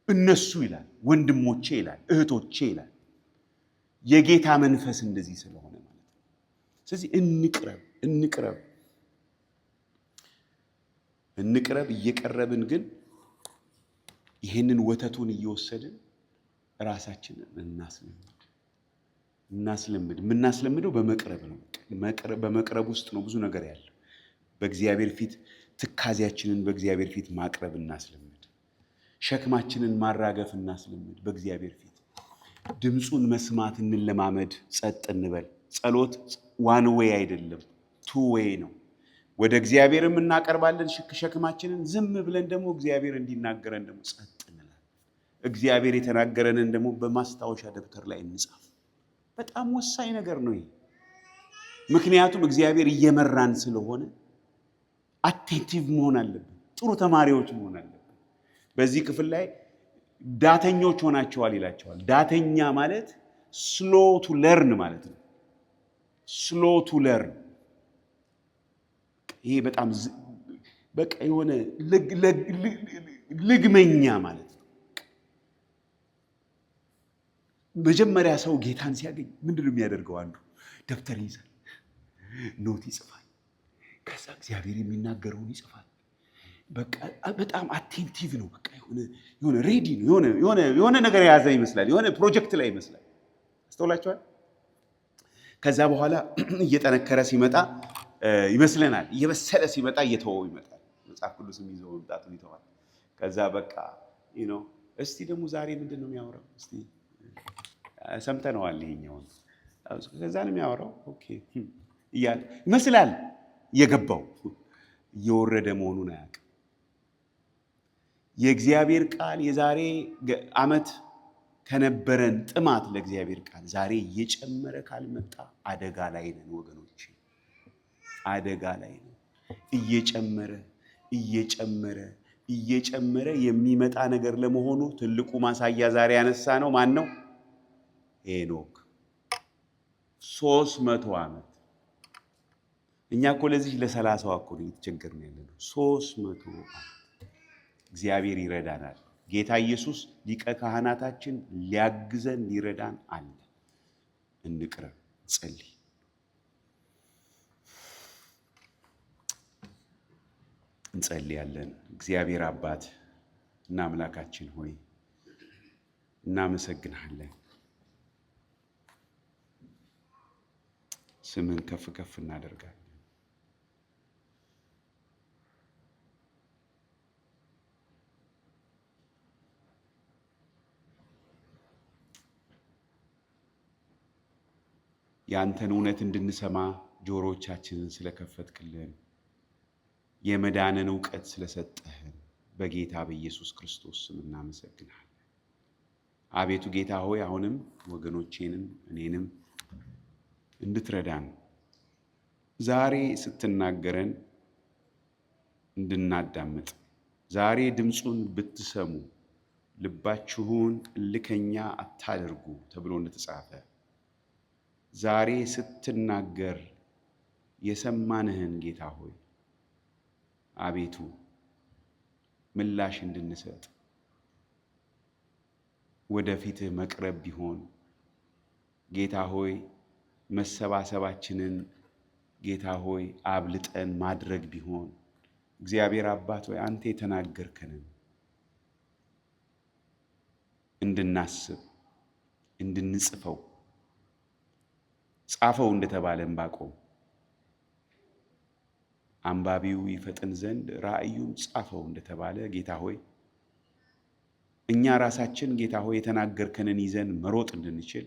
እነሱ ይላል፣ ወንድሞቼ ይላል፣ እህቶቼ ይላል። የጌታ መንፈስ እንደዚህ ስለሆነ ማለት ነው። ስለዚህ እንቅረብ። እየቀረብን ግን ይህንን ወተቱን እየወሰድን ራሳችንን እናስለምድ። የምናስለምደው በመቅረብ ነው። በመቅረብ ውስጥ ነው ብዙ ነገር ያለው። በእግዚአብሔር ፊት ትካዜያችንን በእግዚአብሔር ፊት ማቅረብ እናስለምድ። ሸክማችንን ማራገፍ እናስለምድ። በእግዚአብሔር ፊት ድምፁን መስማት እንለማመድ። ጸጥ እንበል። ጸሎት ዋን ዌይ አይደለም፣ ቱ ዌይ ነው። ወደ እግዚአብሔርም እናቀርባለን ሸክማችንን። ዝም ብለን ደግሞ እግዚአብሔር እንዲናገረን ደግሞ ጸጥ እንላለን። እግዚአብሔር የተናገረንን ደግሞ በማስታወሻ ደብተር ላይ እንጻፍ። በጣም ወሳኝ ነገር ነው ይሄ። ምክንያቱም እግዚአብሔር እየመራን ስለሆነ አቴንቲቭ መሆን አለብን። ጥሩ ተማሪዎች መሆን አለብን። በዚህ ክፍል ላይ ዳተኞች ሆናቸዋል ይላቸዋል። ዳተኛ ማለት ስሎ ቱ ለርን ማለት ነው። ስሎ ቱ ለርን ይሄ በጣም በቃ የሆነ ልግመኛ ማለት ነው። መጀመሪያ ሰው ጌታን ሲያገኝ ምንድን ነው የሚያደርገው? አንዱ ደብተር ይይዛል፣ ኖት ይጽፋል። ከዛ እግዚአብሔር የሚናገረውን ይጽፋል። በቃ በጣም አቴንቲቭ ነው። በቃ የሆነ ሬዲ ነው። የሆነ ነገር የያዘ ይመስላል። የሆነ ፕሮጀክት ላይ ይመስላል። አስተውላችኋል? ከዛ በኋላ እየጠነከረ ሲመጣ ይመስለናል። እየበሰለ ሲመጣ እየተወው ይመጣል። መጽሐፍ ቅዱስም ይዘው መምጣቱን ይተዋል። ከዛ በቃ እስቲ ደግሞ ዛሬ ምንድን ነው የሚያወራው? እስቲ ሰምተነዋል ይሄኛውን። ከዛ ነው የሚያወራው። ኦኬ እያለ ይመስላል እየገባው፣ እየወረደ መሆኑን አያውቅም። የእግዚአብሔር ቃል የዛሬ ዓመት ከነበረን ጥማት ለእግዚአብሔር ቃል ዛሬ እየጨመረ ካልመጣ አደጋ ላይ ነን ወገኖች፣ አደጋ ላይ ነን። እየጨመረ የሚመጣ ነገር ለመሆኑ ትልቁ ማሳያ ዛሬ ያነሳ ነው ማን ነው? ሄኖክ 300 ዓመት። እኛ እኮ ለዚህ ለ30 እኮ ነው የተቸገርን ያለነው። 300 ዓመት እግዚአብሔር ይረዳናል። ጌታ ኢየሱስ ሊቀ ካህናታችን ሊያግዘን ሊረዳን አለ። እንቅረብ፣ ጸልይ። እንጸልያለን። እግዚአብሔር አባት እና አምላካችን ሆይ እናመሰግንሃለን። ስምን ከፍ ከፍ እናደርጋለን። ያንተን እውነት እንድንሰማ ጆሮቻችንን ስለከፈትክልን የመዳንን ዕውቀት ስለሰጠህን በጌታ በኢየሱስ ክርስቶስ ስም እናመሰግናለን። አቤቱ ጌታ ሆይ አሁንም ወገኖቼንም እኔንም እንድትረዳን ዛሬ ስትናገረን እንድናዳምጥ ዛሬ ድምፁን ብትሰሙ ልባችሁን እልከኛ አታድርጉ ተብሎ እንደተጻፈ ዛሬ ስትናገር የሰማንህን ጌታ ሆይ አቤቱ ምላሽ እንድንሰጥ ወደፊትህ መቅረብ ቢሆን ጌታ ሆይ መሰባሰባችንን ጌታ ሆይ አብልጠን ማድረግ ቢሆን እግዚአብሔር አባት ሆይ አንተ የተናገርከንን እንድናስብ እንድንጽፈው ጻፈው እንደተባለ ዕንባቆም አንባቢው ይፈጥን ዘንድ ራእዩን ጻፈው እንደተባለ ጌታ ሆይ እኛ ራሳችን ጌታ ሆይ የተናገርከንን ይዘን መሮጥ እንድንችል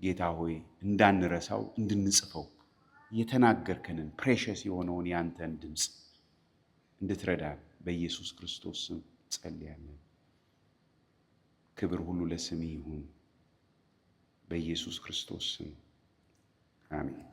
ጌታ ሆይ እንዳንረሳው እንድንጽፈው የተናገርከንን ፕሬሸስ የሆነውን ያንተን ድምፅ እንድትረዳ በኢየሱስ ክርስቶስ ስም ጸልያለን። ክብር ሁሉ ለስምህ ይሁን በኢየሱስ ክርስቶስ ስም አሜን።